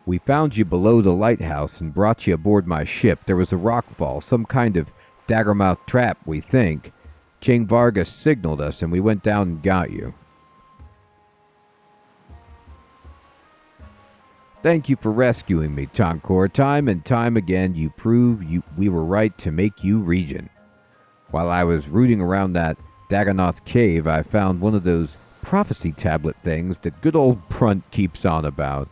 Speaker 1: We found you below the lighthouse and brought you aboard my ship. There was a rockfall, some kind of daggermouth trap, we think. King Vargas signaled us and we went down and got you. Thank you for rescuing me, Tonkur. Time and time again, you prove we were right to make you regent. While I was rooting around that Dagonoth cave, I found one of those prophecy tablet things that good old Brunt keeps on about.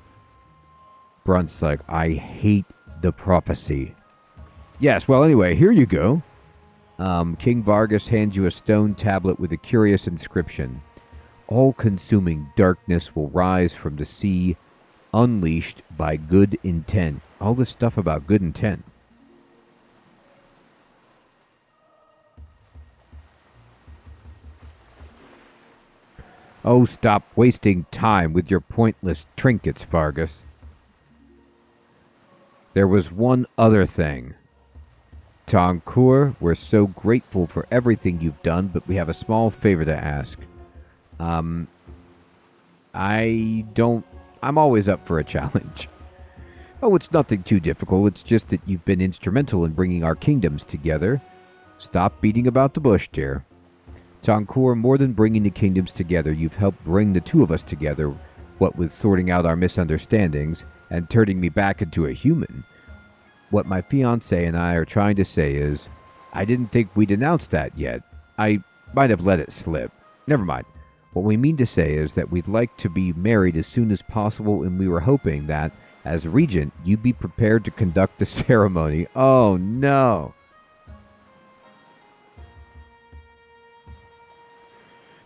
Speaker 1: Brunt's like, I hate the prophecy. Yes, well, anyway, here you go. King Vargas hands you a stone tablet with a curious inscription. All-consuming darkness will rise from the sea, unleashed by good intent. All this stuff about good intent. Oh, stop wasting time with your pointless trinkets, Vargas. There was one other thing. Tonkur, we're so grateful for everything you've done, but we have a small favor to ask. I'm always up for a challenge. Oh, it's nothing too difficult. It's just that you've been instrumental in bringing our kingdoms together. Stop beating about the bush, dear. Tonkur, more than bringing the kingdoms together, you've helped bring the two of us together, what with sorting out our misunderstandings and turning me back into a human. What my fiancé and I are trying to say is, I didn't think we'd announced that yet. I might have let it slip. Never mind. What we mean to say is that we'd like to be married as soon as possible, and we were hoping that, as regent, you'd be prepared to conduct the ceremony. Oh, no.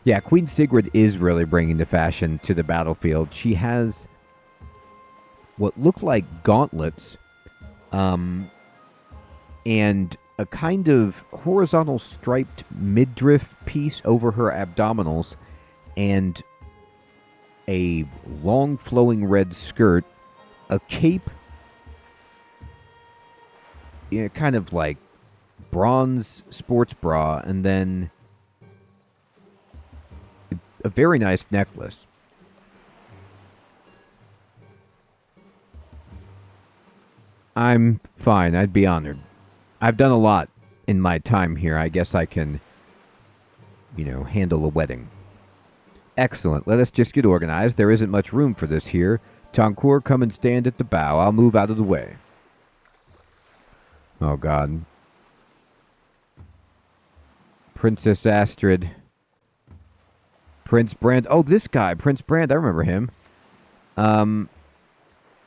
Speaker 1: Yeah, Queen Sigrid is really bringing the fashion to the battlefield. She has what look like gauntlets, and a kind of horizontal striped midriff piece over her abdominals, and a long flowing red skirt, a cape kind of like bronze sports bra, and then a very nice necklace. I'm fine. I'd be honored. I've done a lot in my time here. I guess I can, handle a wedding. Excellent. Let us just get organized. There isn't much room for this here. Toncour, come and stand at the bow. I'll move out of the way. Oh, God. Princess Astrid. Prince Brand. Oh, this guy, Prince Brand. I remember him.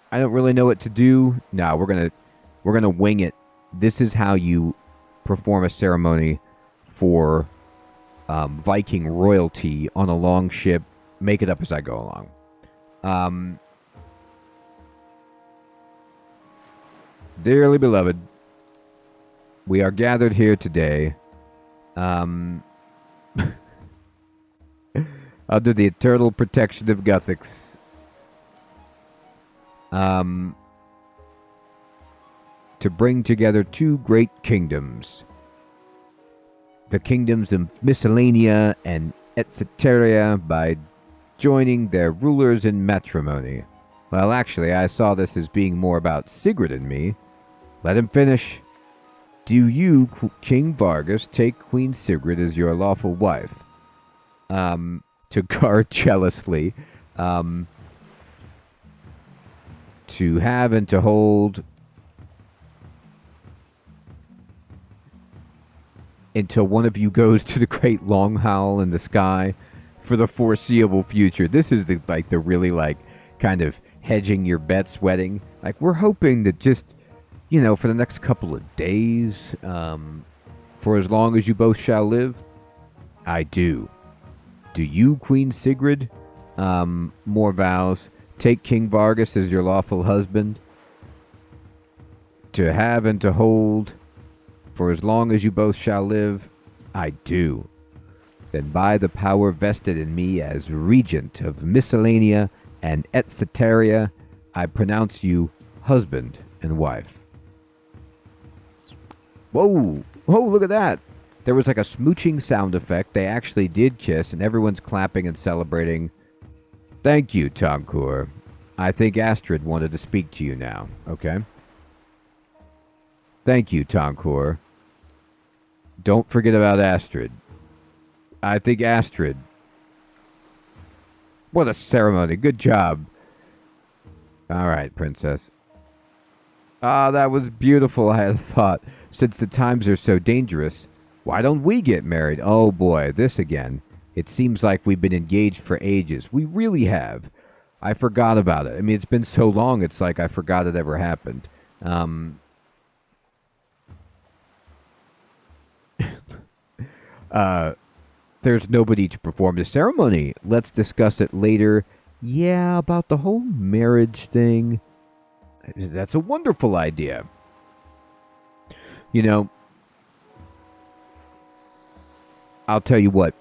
Speaker 1: I don't really know what to do. No, we're gonna wing it. This is how you perform a ceremony for Viking royalty on a long ship. Make it up as I go along. Dearly beloved, we are gathered here today under the eternal protection of Guthix. To bring together two great kingdoms. The kingdoms of Miscellanea and Etceteria by joining their rulers in matrimony. Well, actually, I saw this as being more about Sigrid and me. Let him finish. Do you, King Vargas, take Queen Sigrid as your lawful wife? To guard jealously. To have and to hold until one of you goes to the great long howl in the sky for the foreseeable future. This is the really kind of hedging your bets wedding. Like, we're hoping that just, for the next couple of days, for as long as you both shall live. I do. Do you, Queen Sigrid? More vows. Take King Vargas as your lawful husband, to have and to hold, for as long as you both shall live. I do. Then by the power vested in me as regent of Miscellanea and Etceteria, I pronounce you husband and wife. Whoa! Whoa, look at that! There was like a smooching sound effect. They actually did kiss, and everyone's clapping and celebrating. Thank you, Toncour. I think Astrid wanted to speak to you now, okay? Thank you, Toncour. Don't forget about Astrid. I think Astrid. What a ceremony. Good job. All right, princess. Ah, that was beautiful, I had thought. Since the times are so dangerous, why don't we get married? Oh boy, this again. It seems like we've been engaged for ages. We really have. I forgot about it. I mean, it's been so long, it's like I forgot it ever happened. There's nobody to perform the ceremony. Let's discuss it later. Yeah, about the whole marriage thing. That's a wonderful idea. I'll tell you what.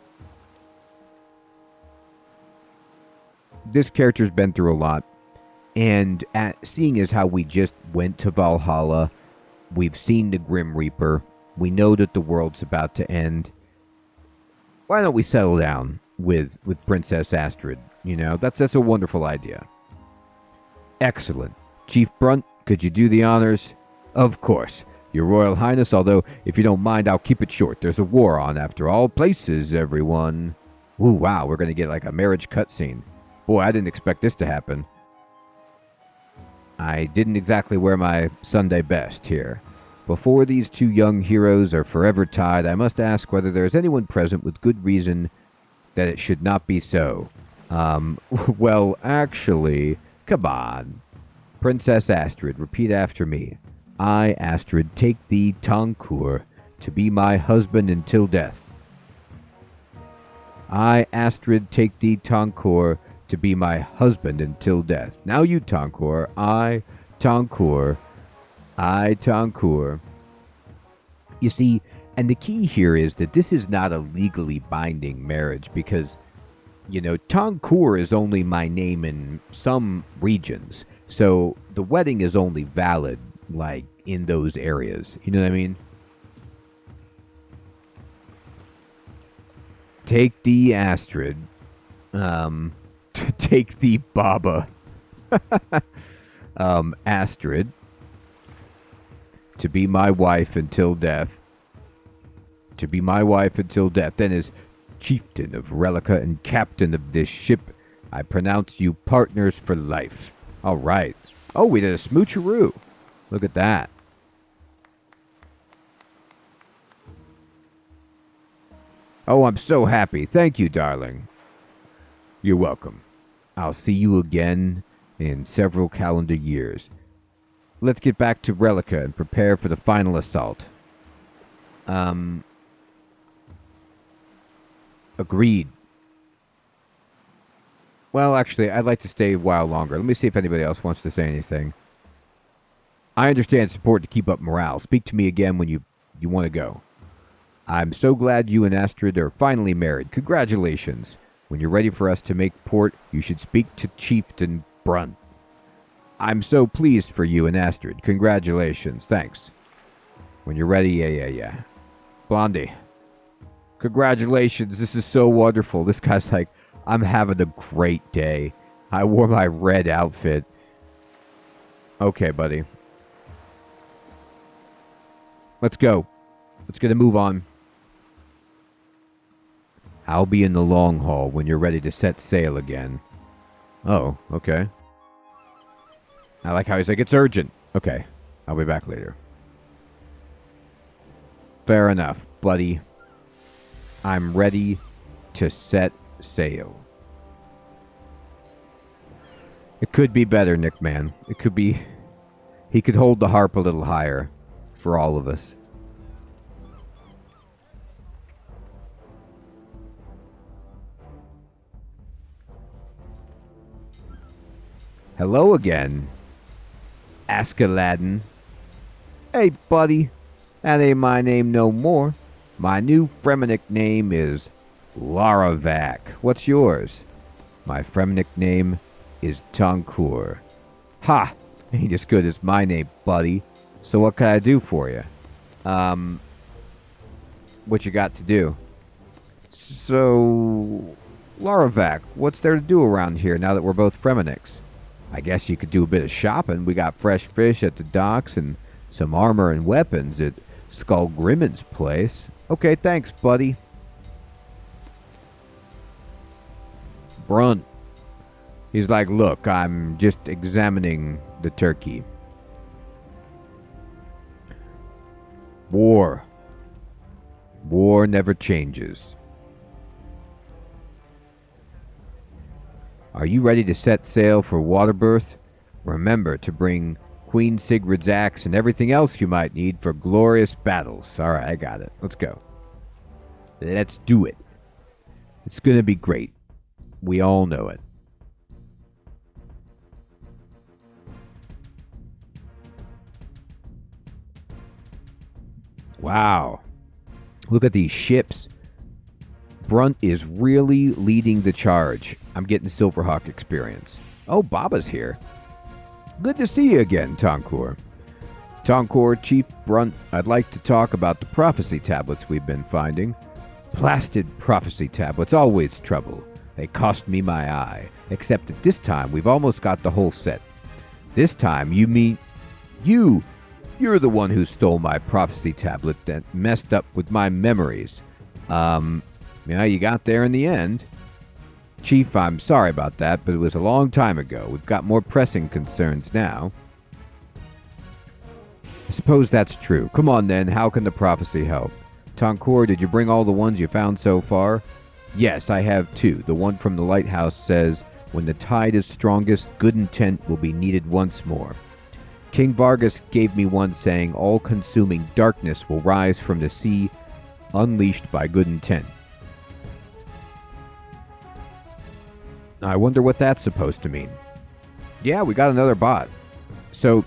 Speaker 1: This character's been through a lot, and seeing as how we just went to Valhalla, we've seen the Grim Reaper, we know that the world's about to end. Why don't we settle down with Princess Astrid? That's a wonderful idea. Excellent. Chief Brunt, could you do the honors? Of course. Your Royal Highness, although if you don't mind, I'll keep it short. There's a war on after all places, everyone. Ooh, wow, we're going to get like a marriage cutscene. Boy, I didn't expect this to happen. I didn't exactly wear my Sunday best here. Before these two young heroes are forever tied, I must ask whether there is anyone present with good reason that it should not be so. Well, actually, come on. Princess Astrid, repeat after me. I, Astrid, take thee, Toncour, to be my husband until death. I, Astrid, take thee, Toncour, to be my husband until death. Now you, Toncour. I, Toncour. You see, and the key here is that this is not a legally binding marriage because, Toncour is only my name in some regions. So the wedding is only valid like, in those areas. You know what I mean? Take the Astrid. Take the Baba. Astrid. To be my wife until death. To be my wife until death. Then as chieftain of Relica and captain of this ship, I pronounce you partners for life. All right. Oh, we did a smoocheroo. Look at that. Oh, I'm so happy. Thank you, darling. You're welcome. I'll see you again in several calendar years. Let's get back to Relica and prepare for the final assault. Agreed. Well, actually, I'd like to stay a while longer. Let me see if anybody else wants to say anything. I understand it's important to keep up morale. Speak to me again when you want to go. I'm so glad you and Astrid are finally married. Congratulations. When you're ready for us to make port, you should speak to Chieftain Brunt. I'm so pleased for you and Astrid. Congratulations. Thanks. When you're ready, yeah. Blondie. Congratulations. This is so wonderful. This guy's like, I'm having a great day. I wore my red outfit. Okay, buddy. Let's go. Let's get a move on. I'll be in the long haul when you're ready to set sail again. Oh, okay. I like how he's like, it's urgent. Okay, I'll be back later. Fair enough, buddy. I'm ready to set sail. It could be better, Nick, man. It could be... He could hold the harp a little higher for all of us. Hello again. Ask Aladdin. Hey, buddy. That ain't my name no more. My new Fremenic name is Laravac. What's yours? My Fremenic name is Tonkur. Ha! Ain't as good as my name, buddy. So what can I do for you? What you got to do? So, Laravac, what's there to do around here now that we're both Fremenics? I guess you could do a bit of shopping. We got fresh fish at the docks and some armor and weapons at Skull Grimmon's place. Okay, thanks, buddy. Brunt. He's like, look, I'm just examining the turkey. War. War never changes. Are you ready to set sail for Waterbirth? Remember to bring Queen Sigrid's axe and everything else you might need for glorious battles. Alright, I got it. Let's go. Let's do it. It's gonna be great. We all know it. Wow. Look at these ships. Brunt is really leading the charge. I'm getting Silverhawk experience. Oh, Baba's here. Good to see you again, Tonkur. Tonkur, Chief Brunt, I'd like to talk about the prophecy tablets we've been finding. Blasted prophecy tablets, always trouble. They cost me my eye. Except at this time, we've almost got the whole set. This time, you mean... You're the one who stole my prophecy tablet that messed up with my memories. Yeah, you got there in the end. Chief, I'm sorry about that, but it was a long time ago. We've got more pressing concerns now. I suppose that's true. Come on then, how can the prophecy help? Tonkur, did you bring all the ones you found so far? Yes, I have two. The one from the lighthouse says, when the tide is strongest, good intent will be needed once more. King Vargas gave me one saying, all-consuming darkness will rise from the sea, unleashed by good intent. I wonder what that's supposed to mean. Yeah, we got another bot. So,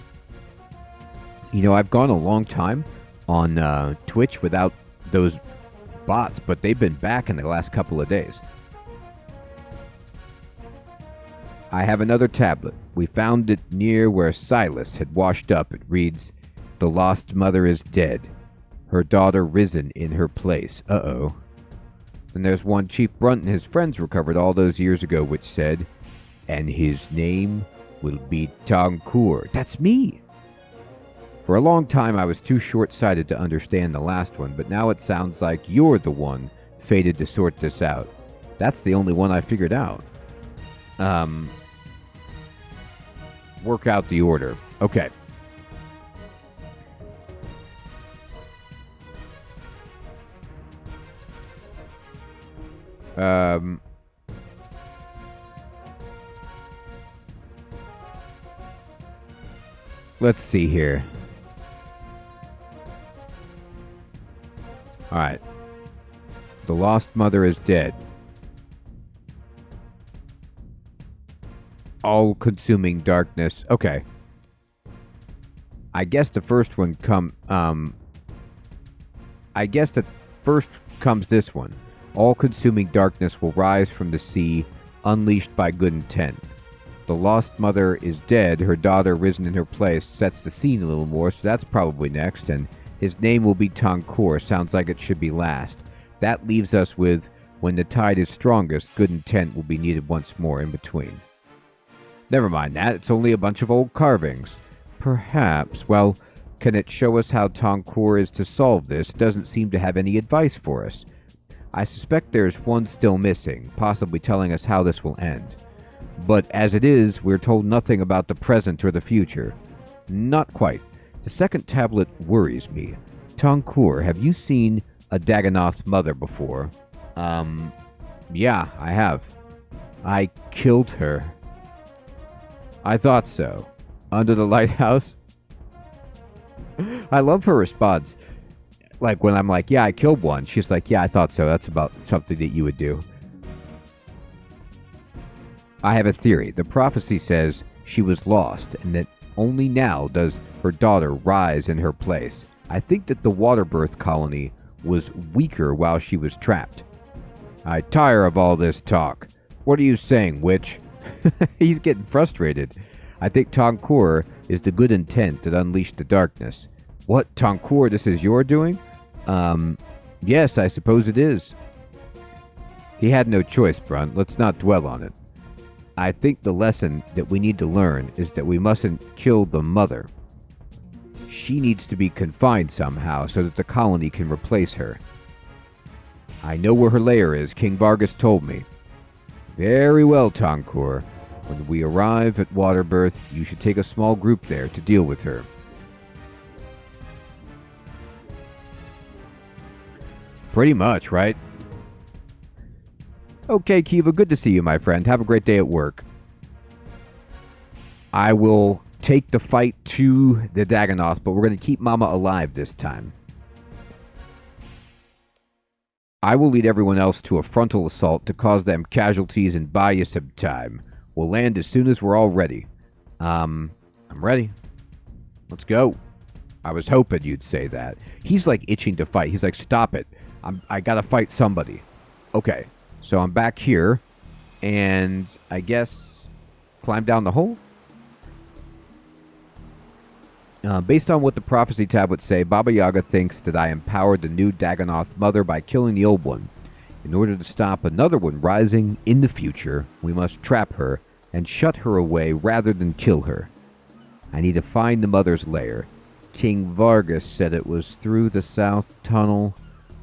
Speaker 1: I've gone a long time on Twitch without those bots, but they've been back in the last couple of days. I have another tablet. We found it near where Silas had washed up. It reads, "The lost mother is dead. Her daughter risen in her place." Uh-oh. Then there's one Chief Brunt and his friends recovered all those years ago, which said, "And his name will be Tonkur." That's me! For a long time, I was too short-sighted to understand the last one, but now it sounds like you're the one fated to sort this out. That's the only one I figured out. Work out the order. Okay. Let's see here. Alright. The lost mother is dead. All-consuming darkness. Okay. I guess the first one I guess that first comes this one. All-consuming darkness will rise from the sea, unleashed by good intent. The lost mother is dead, her daughter risen in her place, sets the scene a little more, so that's probably next, and his name will be Tonkur. Sounds like it should be last. That leaves us with, when the tide is strongest, good intent will be needed once more in between. Never mind that, it's only a bunch of old carvings. Perhaps, well, can it show us how Tonkur is to solve this? It doesn't seem to have any advice for us. I suspect there's one still missing, possibly telling us how this will end. But as it is, we're told nothing about the present or the future. Not quite. The second tablet worries me. Tonkur, have you seen a Dagonoth's mother before? Yeah, I have. I killed her. I thought so. Under the lighthouse? I love her response. Like when I'm like, yeah, I killed one. She's like, yeah, I thought so. That's about something that you would do. I have a theory. The prophecy says she was lost and that only now does her daughter rise in her place. I think that the water birth colony was weaker while she was trapped. I tire of all this talk. What are you saying, witch? He's getting frustrated. I think Tonkur is the good intent that unleashed the darkness. What, Tonkur, this is your doing? Yes, I suppose it is. He had no choice, Brunt. Let's not dwell on it. I think the lesson that we need to learn is that we mustn't kill the mother. She needs to be confined somehow so that the colony can replace her. I know where her lair is. King Vargas told me. Very well, Tonkur. When we arrive at Waterbirth, you should take a small group there to deal with her. Pretty much, right? Okay, Kiva, good to see you, my friend. Have a great day at work. I will take the fight to the Dagonoth, but we're going to keep Mama alive this time. I will lead everyone else to a frontal assault to cause them casualties and buy you some time. We'll land as soon as we're all ready. I'm ready. Let's go. I was hoping you'd say that. He's like itching to fight. He's like, stop it. I gotta fight somebody. Okay. So I'm back here, and I guess climb down the hole? Based on what the prophecy tablets say, Baba Yaga thinks that I empowered the new Dagonoth mother by killing the old one. In order to stop another one rising in the future, we must trap her and shut her away rather than kill her. I need to find the mother's lair. King Vargas said it was through the south tunnel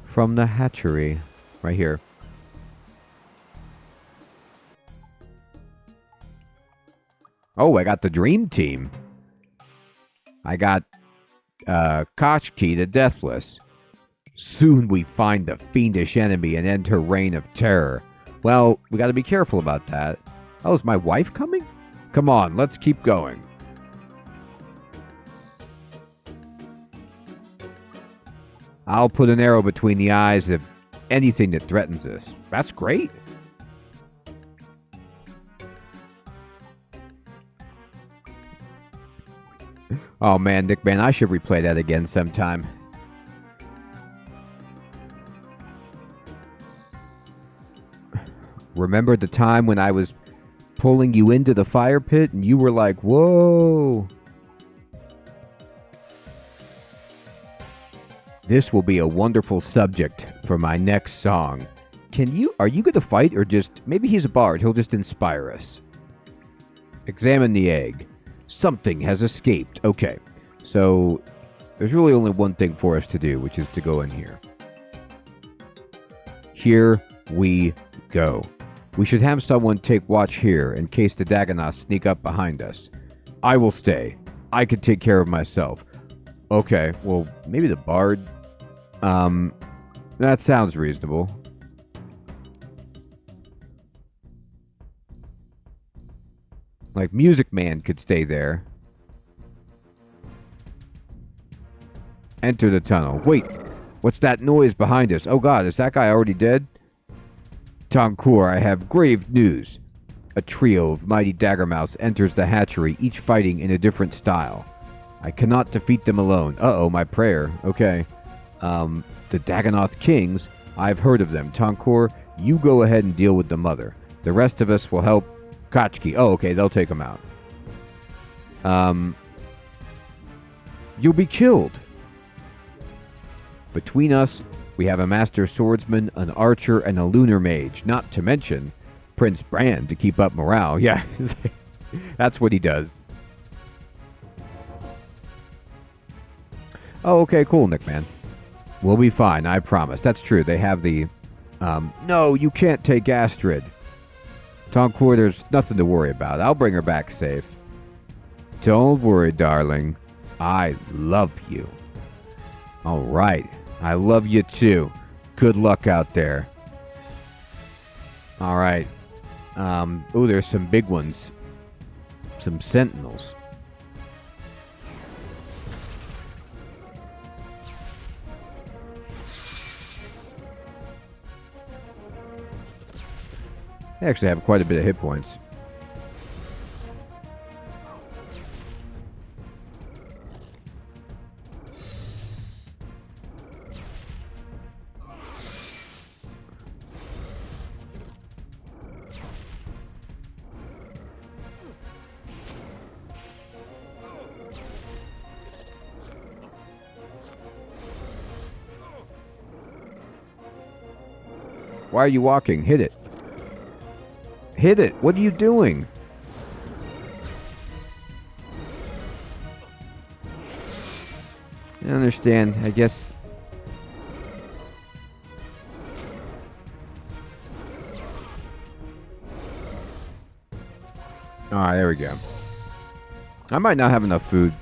Speaker 1: from the hatchery. Right here. Oh, I got the dream team. I got Kochki the Deathless. Soon we find the fiendish enemy and end her reign of terror. Well, we gotta be careful about that. Oh, is my wife coming? Come on, let's keep going. I'll put an arrow between the eyes of anything that threatens us. That's great. Oh man, Nick, man, I should replay that again sometime. Remember the time when I was pulling you into the fire pit, and you were like, whoa. This will be a wonderful subject for my next song. Are you going to fight, or just, maybe he's a bard, he'll just inspire us. Examine the egg. Something has escaped. Okay, so there's really only one thing for us to do, which is to go in here. Here we go. We should have someone take watch here in case the Dagonoths sneak up behind us. I will stay. I can take care of myself. Okay, well, maybe the bard. That sounds reasonable. Like, Music Man could stay there. Enter the tunnel. Wait, what's that noise behind us? Oh god, is that guy already dead? Tonkur, I have grave news. A trio of mighty daggermouths enters the hatchery, each fighting in a different style. I cannot defeat them alone. Uh-oh, my prayer. Okay. The Dagonoth Kings, I've heard of them. Tonkur, you go ahead and deal with the mother. The rest of us will help Kachki. Oh, okay, they'll take him out. You'll be killed. Between us, we have a master swordsman, an archer, and a lunar mage. Not to mention Prince Brand to keep up morale. Yeah, that's what he does. Oh, okay, cool, Nick, man. We'll be fine, I promise. That's true. They have the... no, you can't take Astrid. Tonkur, there's nothing to worry about. I'll bring her back safe. Don't worry, darling. I love you. All right. I love you too. Good luck out there. All right. Oh, there's some big ones. Some sentinels. They actually have quite a bit of hit points. Why are you walking? Hit it. Hit it. What are you doing? I understand. I guess... Alright, there we go. I might not have enough food.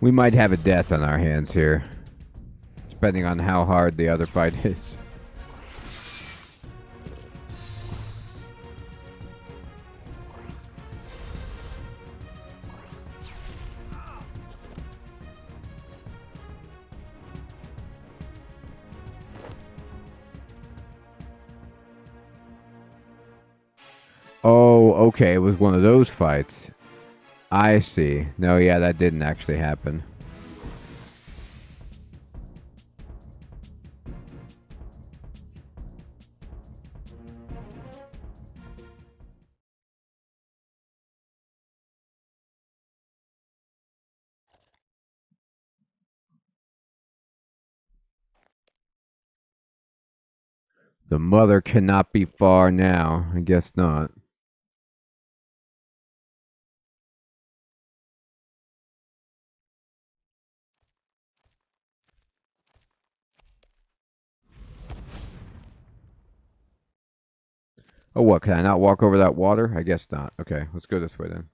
Speaker 1: We might have a death on our hands here, depending on how hard the other fight is. Oh, okay, it was one of those fights. I see. No, yeah, that didn't actually happen. The mother cannot be far now. I guess not. Oh, what? Can I not walk over that water? I guess not. Okay, let's go this way then.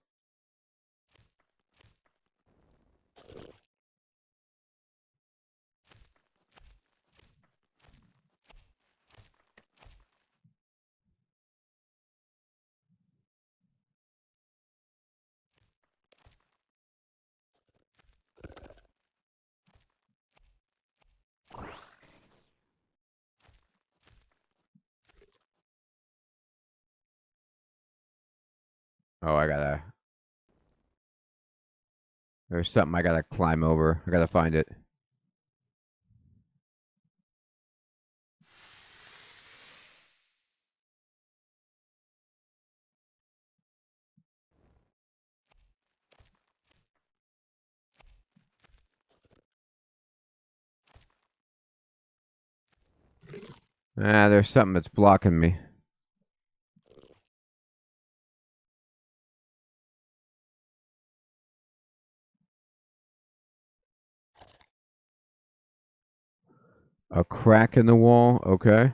Speaker 1: Oh, I gotta... There's something I gotta climb over. I gotta find it. Ah, there's something that's blocking me. A crack in the wall? Okay.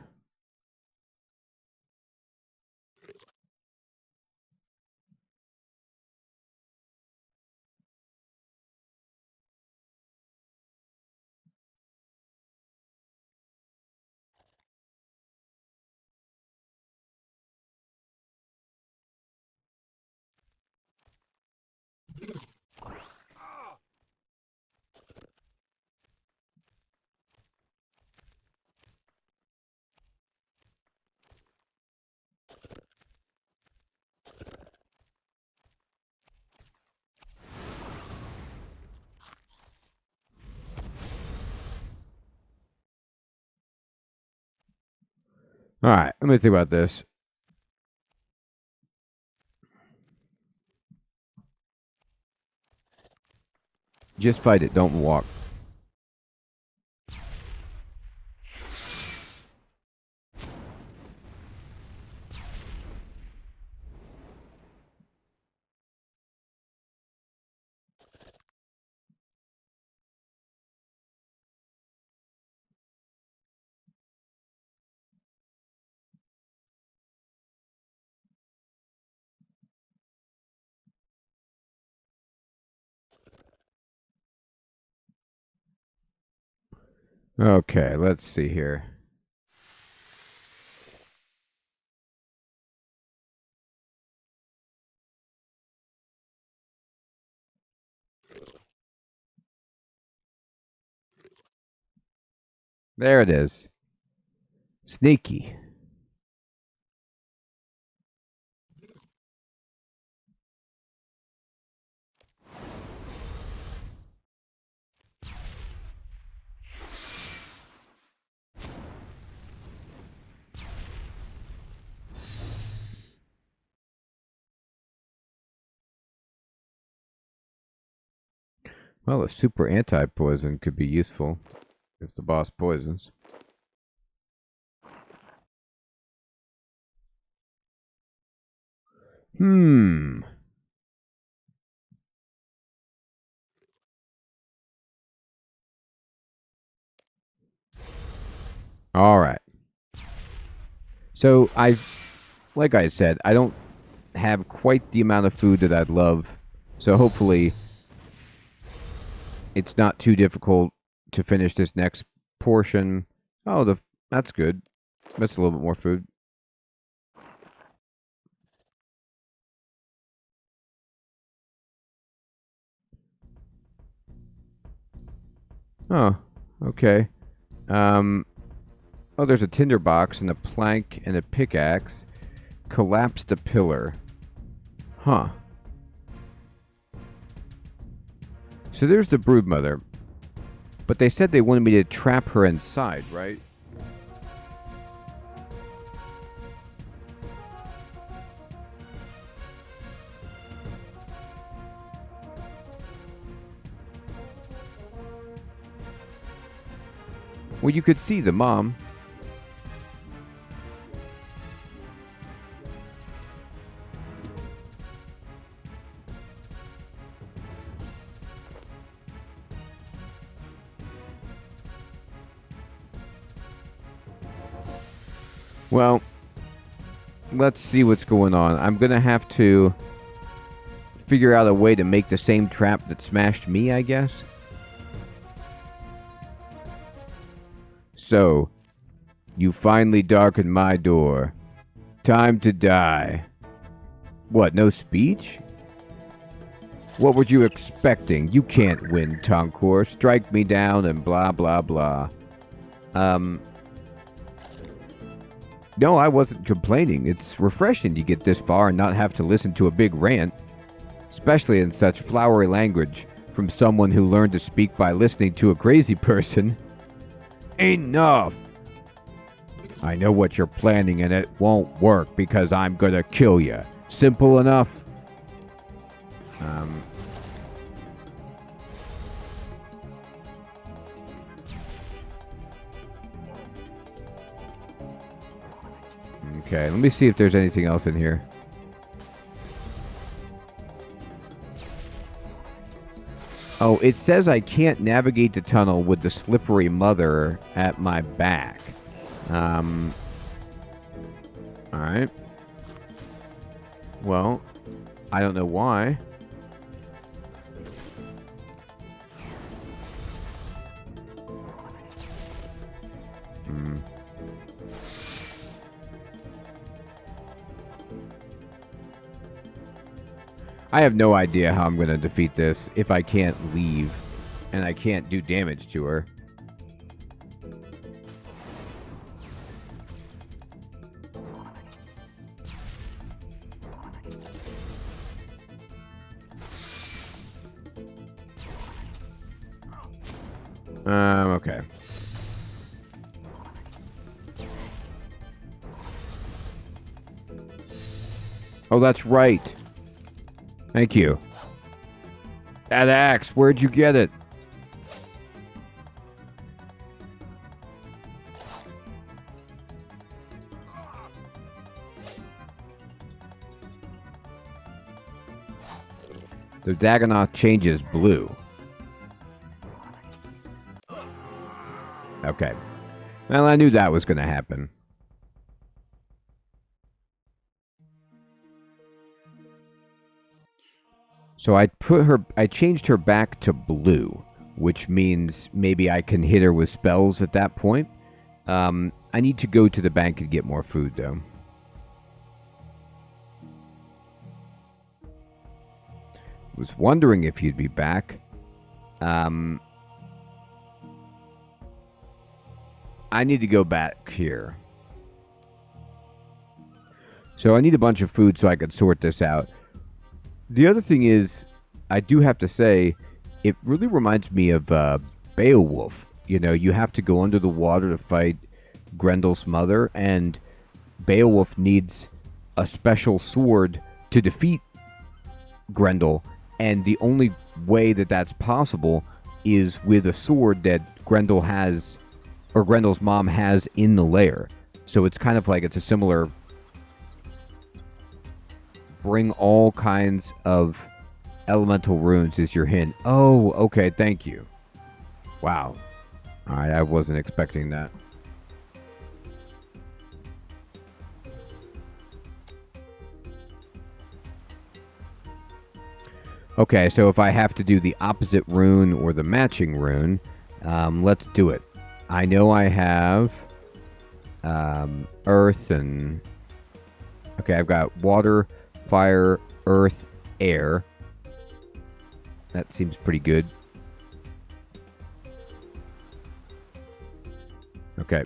Speaker 1: Alright, let me think about this. Just fight it, don't walk. Okay, let's see here. There it is. Sneaky. Well, a super anti-poison could be useful if the boss poisons. Hmm. All right. So like I said, I don't have quite the amount of food that I'd love. So hopefully it's not too difficult to finish this next portion. Oh, that's good. That's a little bit more food. Oh, okay. Um, oh, there's a tinderbox and a plank and a pickaxe. Collapse the pillar. Huh. So there's the broodmother. But they said they wanted me to trap her inside, right? Well, you could see the mom. Well, let's see what's going on. I'm going to have to figure out a way to make the same trap that smashed me, I guess. So, you finally darkened my door. Time to die. What, no speech? What were you expecting? You can't win, Tonkor. Strike me down and blah, blah, blah. No, I wasn't complaining. It's refreshing to get this far and not have to listen to a big rant, especially in such flowery language from someone who learned to speak by listening to a crazy person. Enough! I know what you're planning and it won't work because I'm gonna kill you. Simple enough. Okay, let me see if there's anything else in here. Oh, it says I can't navigate the tunnel with the slippery mother at my back. Alright. Well, I don't know why. I have no idea how I'm going to defeat this if I can't leave and I can't do damage to her. Okay. Oh, that's right. Thank you. That axe, where'd you get it? The Dagonoth changes blue. Okay. Well, I knew that was going to happen. So I changed her back to blue, which means maybe I can hit her with spells at that point. I need to go to the bank and get more food, though. Was wondering if you'd be back. I need to go back here. So I need a bunch of food so I can sort this out. The other thing is, I do have to say, it really reminds me of Beowulf. You know, you have to go under the water to fight Grendel's mother, and Beowulf needs a special sword to defeat Grendel, and the only way that that's possible is with a sword that Grendel has, or Grendel's mom has in the lair. So it's kind of like it's a similar bring all kinds of elemental runes is your hint. Oh, okay, thank you. Wow. I wasn't expecting that. Okay, so if I have to do the opposite rune or the matching rune, let's do it. I know I have earth and... Okay, I've got water, fire, earth, air. That seems pretty good. Okay.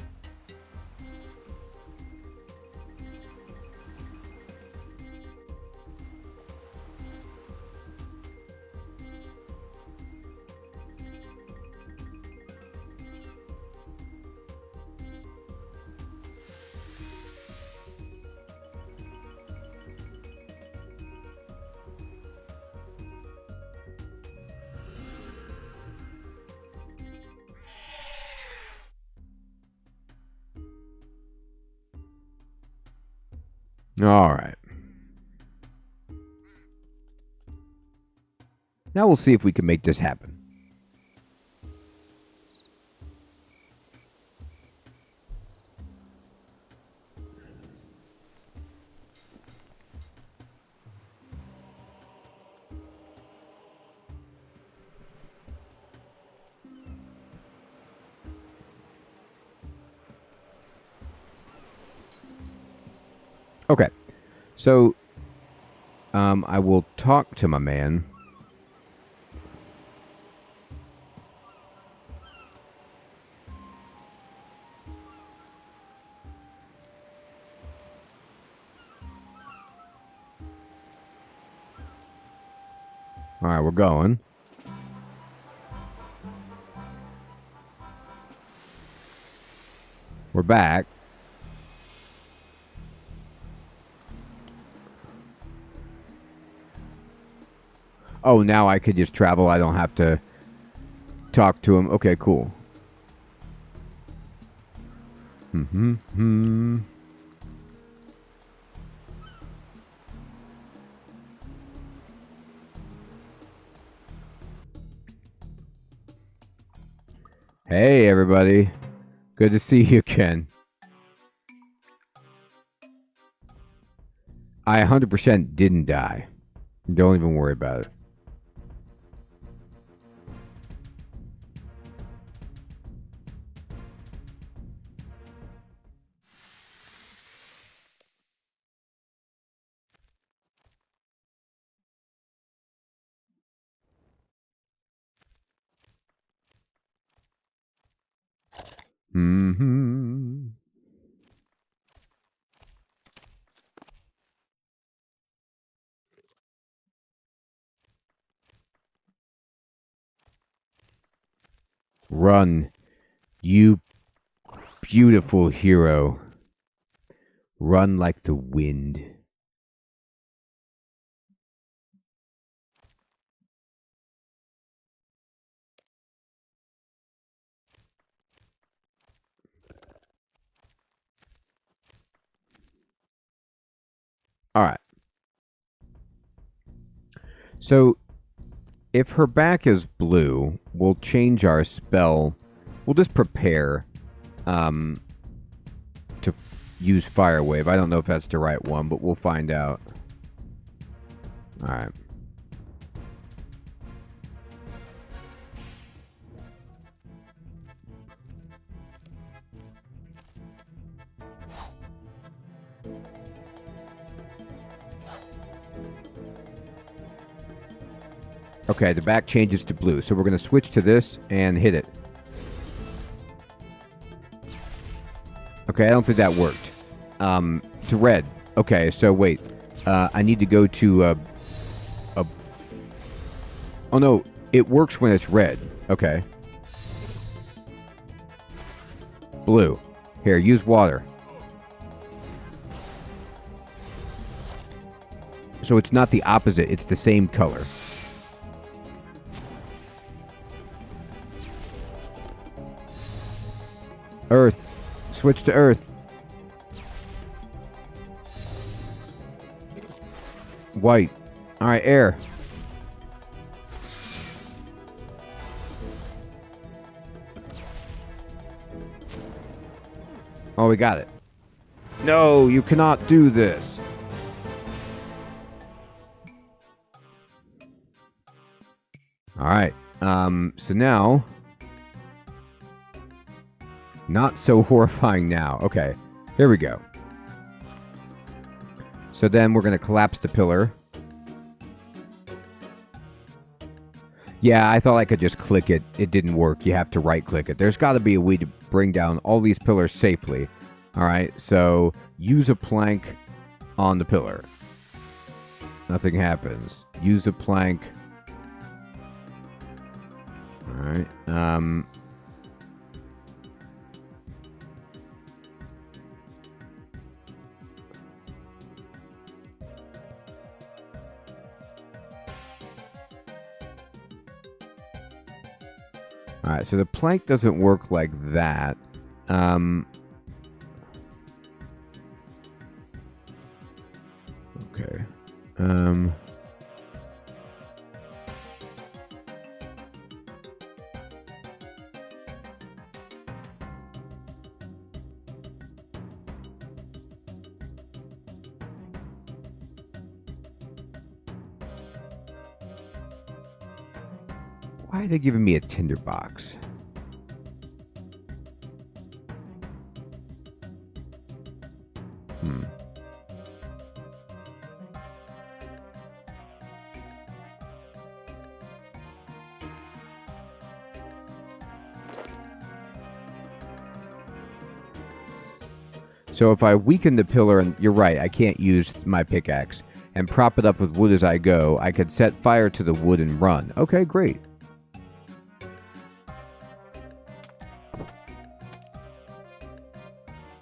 Speaker 1: All right. Now we'll see if we can make this happen. Okay. So, I will talk to my man. Alright, we're going. We're back. Oh, now I could just travel. I don't have to talk to him. Okay, cool. Hey, everybody. Good to see you again. I 100% didn't die. Don't even worry about it. Run, you beautiful hero. Run like the wind. All right. So, if her back is blue, we'll change our spell. We'll just prepare to use Fire Wave. I don't know if that's the right one, but we'll find out. All right. Okay, the back changes to blue, so we're going to switch to this and hit it. Okay, I don't think that worked. To red. Okay, so wait. I need to go to oh no, it works when it's red. Okay. Blue. Here, use water. So it's not the opposite, it's the same color. Earth. Switch to earth. White. Alright, air. Oh, we got it. No, you cannot do this. Alright. So now... Not so horrifying now. Okay, here we go. So then we're going to collapse the pillar. Yeah, I thought I could just click it. It didn't work. You have to right-click it. There's got to be a way to bring down all these pillars safely. All right, so use a plank on the pillar. Nothing happens. Use a plank. All right. Alright, so the plank doesn't work like that. Okay. Why are they giving me a tinderbox? So if I weaken the pillar, and you're right, I can't use my pickaxe. and prop it up with wood as I go. I could set fire to the wood and run. Okay, great.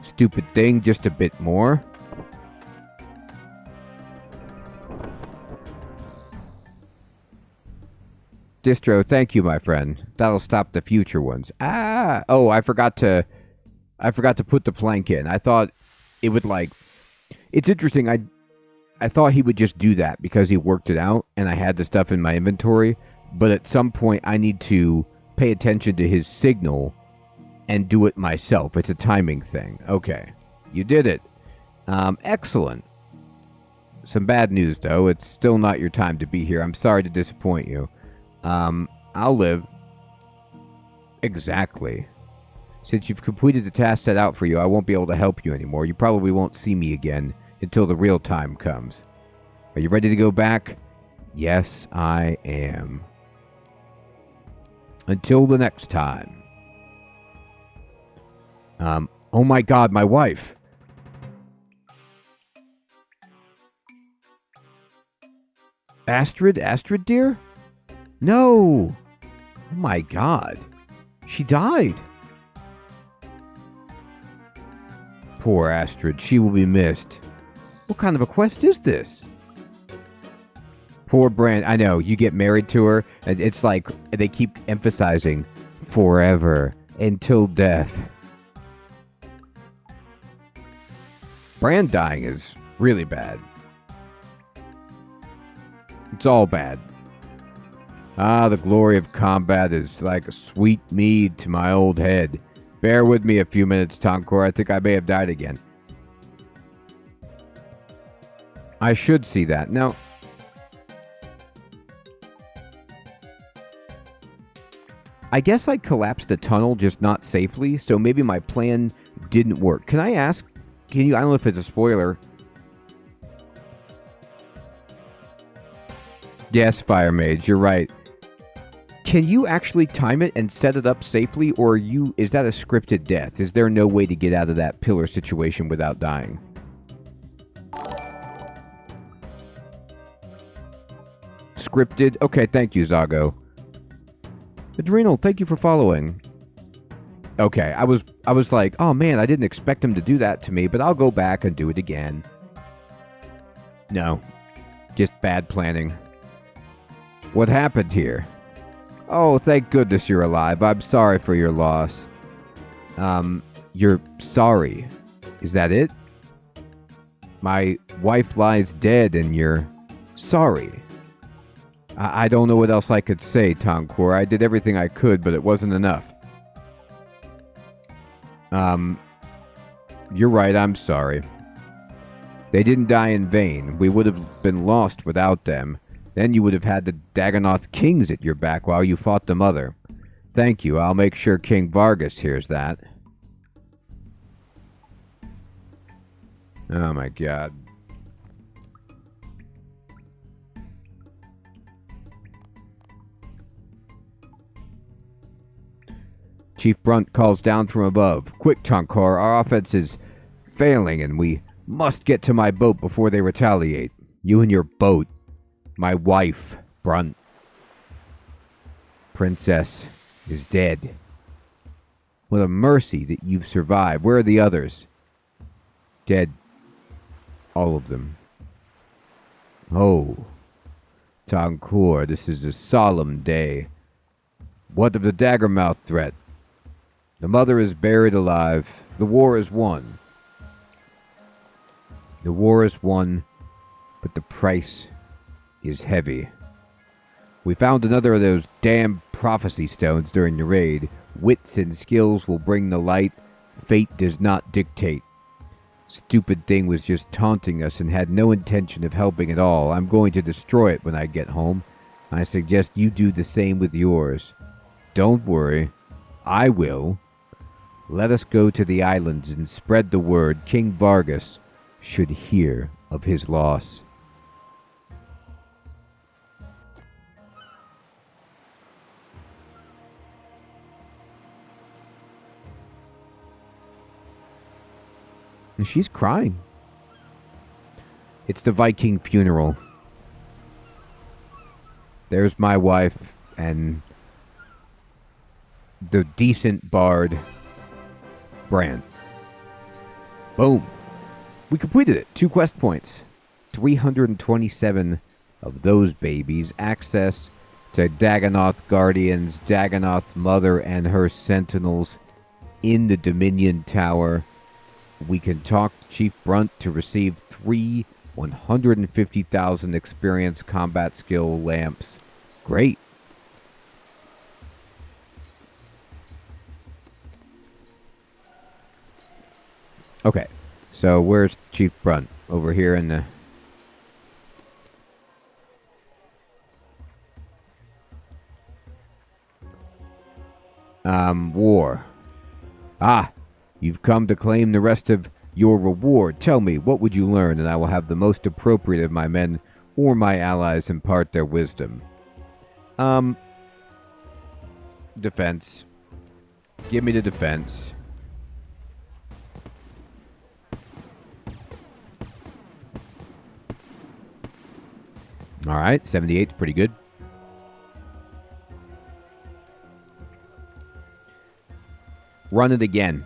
Speaker 1: Stupid thing, just a bit more. Distro, thank you, my friend. That'll stop the future ones. Ah! Oh, I forgot to put the plank in. I thought it would like... It's interesting. I thought he would just do that because he worked it out and I had the stuff in my inventory. But at some point, I need to pay attention to his signal and do it myself. It's a timing thing. Okay. You did it. Excellent. Some bad news, though. It's still not your time to be here. I'm sorry to disappoint you. I'll live. Exactly. Since you've completed the task set out for you, I won't be able to help you anymore. You probably won't see me again until the real time comes. Are you ready to go back? Yes, I am. Until the next time. Oh my god, my wife. Astrid, dear? No! Oh my god. She died. Poor Astrid, she will be missed. What kind of a quest is this? Poor Brand, I know, you get married to her, and it's like, they keep emphasizing, forever, until death. Brand dying is really bad. It's all bad. Ah, the glory of combat is like a sweet mead to my old head. Bear with me a few minutes, Tonkor. I think I may have died again. I should see that. Now, I guess I collapsed the tunnel, just not safely, so maybe my plan didn't work. Can I ask? I don't know if it's a spoiler. Yes, Fire Mage, you're right. Can you actually time it and set it up safely, or is that a scripted death? Is there no way to get out of that pillar situation without dying? Scripted? Okay, thank you, Zago. Adrenal, thank you for following. Okay, I was like, oh man, I didn't expect him to do that to me, but I'll go back and do it again. No, just bad planning. What happened here? Oh, thank goodness you're alive. I'm sorry for your loss. You're sorry. Is that it? My wife lies dead and you're sorry. I don't know what else I could say, Tonkor. I did everything I could, but it wasn't enough. You're right, I'm sorry. They didn't die in vain. We would have been lost without them. Then you would have had the Dagonoth kings at your back while you fought the mother. Thank you. I'll make sure King Vargas hears that. Oh my god. Chief Brunt calls down from above. Quick, Tonkor, our offense is failing and we must get to my boat before they retaliate. You and your boat. My wife, Brunt. Princess is dead. What a mercy that you've survived. Where are the others? Dead. All of them. Oh. Tonkor, this is a solemn day. What of the Daggermouth threat? The mother is buried alive. The war is won. The war is won, but the price is heavy. We found another of those damn prophecy stones during the raid. Wits and skills will bring the light. Fate does not dictate. Stupid thing was just taunting us and had no intention of helping at all. I'm going to destroy it when I get home. I suggest you do the same with yours. Don't worry. I will. Let us go to the islands and spread the word. King Vargas should hear of his loss. And she's crying. It's the Viking funeral. There's my wife and the decent bard, Bran. Boom. We completed it. 2 quest points. 327 of those babies. Access to Dagonoth Guardians, Dagonoth Mother and her sentinels in the Dominion Tower. We can talk to Chief Brunt to receive 3 150,000 experience combat skill lamps. Great. Okay, so where's Chief Brunt? Over here in the... War. Ah, you've come to claim the rest of your reward. Tell me, what would you learn, and I will have the most appropriate of my men or my allies impart their wisdom. Defense. Give me the defense. Alright, 78 is pretty good. Run it again.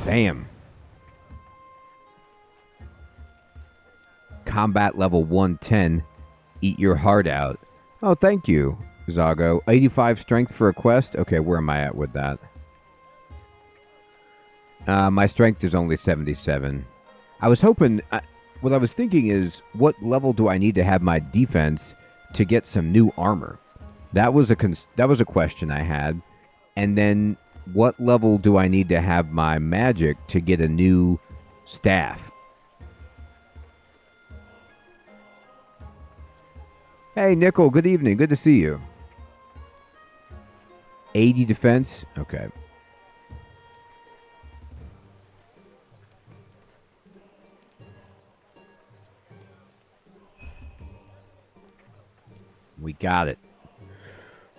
Speaker 1: Damn. Combat level 110. Eat your heart out. Oh, thank you, Zago. 85 strength for a quest? Okay, where am I at with that? My strength is only 77. I was hoping... what I was thinking is, what level do I need to have my defense to get some new armor? That was a question I had. And then, what level do I need to have my magic to get a new staff? Hey, Nickel, good evening. Good to see you. 80 defense? Okay. We got it.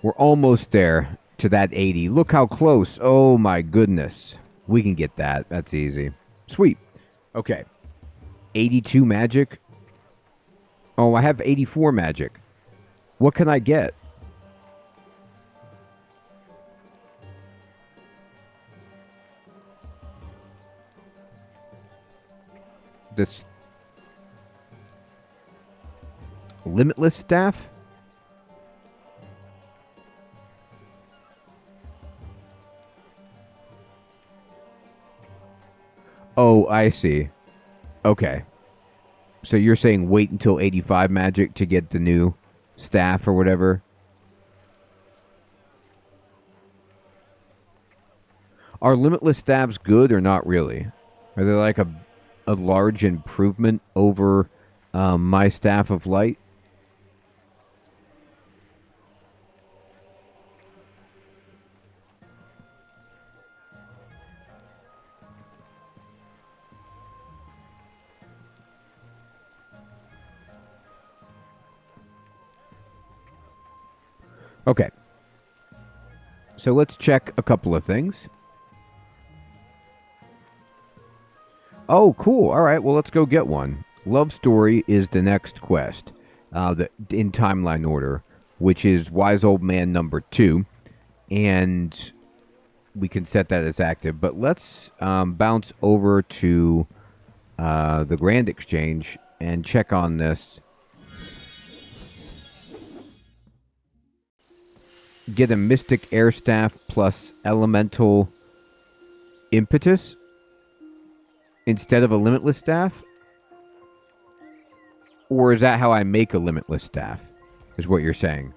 Speaker 1: We're almost there to that 80. Look how close. Oh my goodness. We can get that. That's easy. Sweet. Okay. 82 magic. Oh, I have 84 magic. What can I get? This limitless staff? Oh, I see. Okay. So you're saying wait until 85 magic to get the new staff or whatever? Are limitless staffs good or not really? Are they like a large improvement over my staff of light? Okay. So let's check a couple of things. Oh, cool. All right. Well, let's go get one. Love Story is the next quest in timeline order, which is Wise Old Man number 2. And we can set that as active. But let's bounce over to the Grand Exchange and check on this. Get a Mystic Air Staff plus Elemental Impetus instead of a Limitless Staff? Or is that how I make a Limitless Staff, is what you're saying?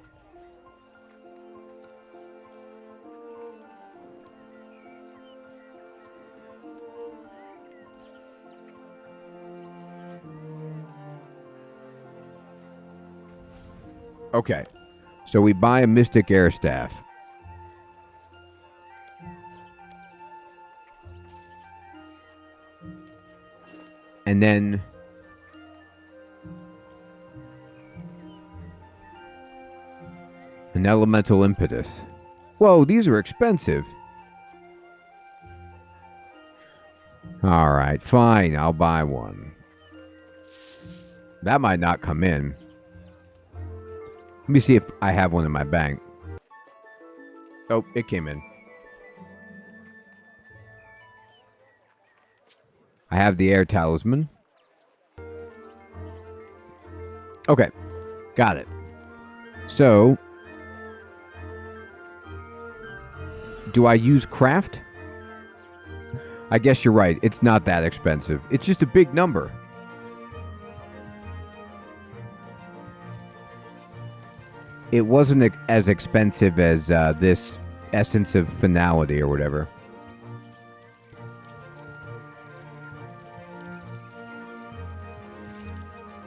Speaker 1: Okay. So we buy a Mystic Air Staff. And then an Elemental Impetus. Whoa, these are expensive. All right, fine. I'll buy one. That might not come in. Let me see if I have one in my bank. Oh, it came in. I have the air talisman. Okay, got it. So, do I use craft? I guess you're right. It's not that expensive. It's just a big number. It wasn't as expensive as this Essence of Finality or whatever.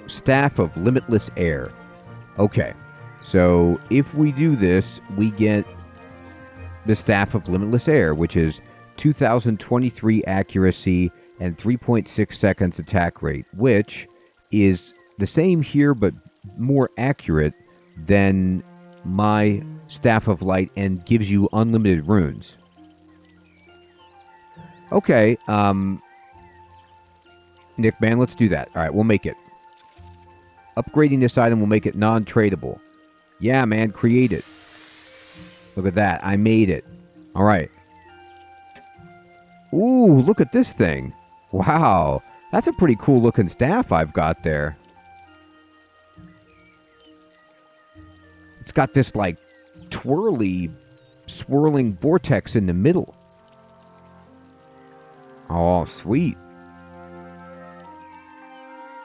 Speaker 1: Staff of Limitless Air. Okay, so if we do this, we get the Staff of Limitless Air, which is 2023 accuracy and 3.6 seconds attack rate, which is the same here but more accurate than my Staff of Light and gives you unlimited runes. Okay, Nick, man, let's do that. All right, we'll make it. Upgrading this item will make it non-tradable. Yeah, man, create it. Look at that. I made it. All right. Ooh, look at this thing. Wow. That's a pretty cool looking staff I've got there. It's got this, like, twirly, swirling vortex in the middle. Oh, sweet.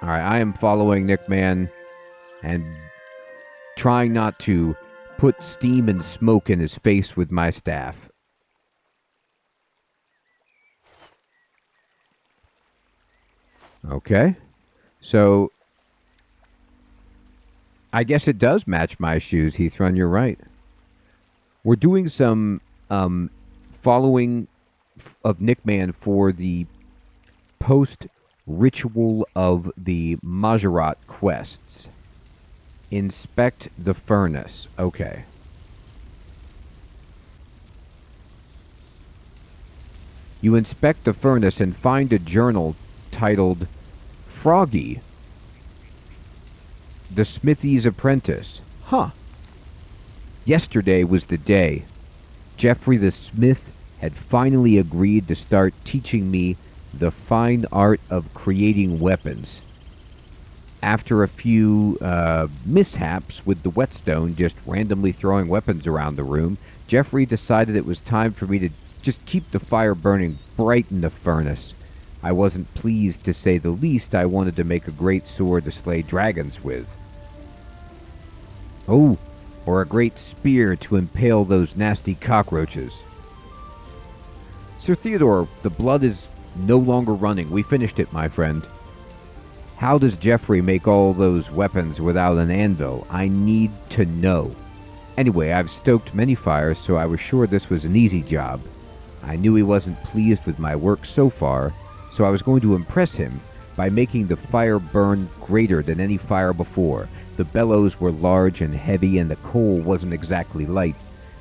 Speaker 1: All right, I am following Nick Man and trying not to put steam and smoke in his face with my staff. Okay, so I guess it does match my shoes, Heathrun, you're right. We're doing some following of Nick Man for the post-ritual of the Majorat quests. Inspect the furnace. Okay. You inspect the furnace and find a journal titled Froggy, the Smithy's Apprentice. Huh. Yesterday was the day. Jeffrey the Smith had finally agreed to start teaching me the fine art of creating weapons. After a few mishaps with the whetstone just randomly throwing weapons around the room, Jeffrey decided it was time for me to just keep the fire burning bright in the furnace. I wasn't pleased, to say the least. I wanted to make a great sword to slay dragons with. Oh, or a great spear to impale those nasty cockroaches. Sir Theodore, the blood is no longer running. We finished it, my friend. How does Jeffrey make all those weapons without an anvil? I need to know. Anyway, I've stoked many fires, so I was sure this was an easy job. I knew he wasn't pleased with my work so far, so I was going to impress him by making the fire burn greater than any fire before. The bellows were large and heavy, and the coal wasn't exactly light,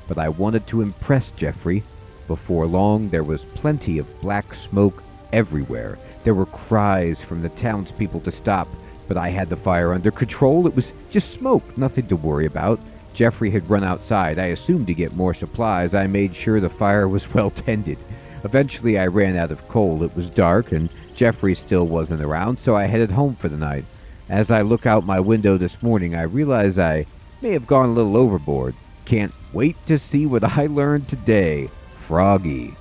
Speaker 1: but I wanted to impress Jeffrey. Before long, there was plenty of black smoke everywhere. There were cries from the townspeople to stop, but I had the fire under control. It was just smoke, nothing to worry about. Jeffrey had run outside. I assumed to get more supplies. I made sure the fire was well tended. Eventually, I ran out of coal. It was dark, and Jeffrey still wasn't around, so I headed home for the night. As I look out my window this morning, I realize I may have gone a little overboard. Can't wait to see what I learned today. Froggy.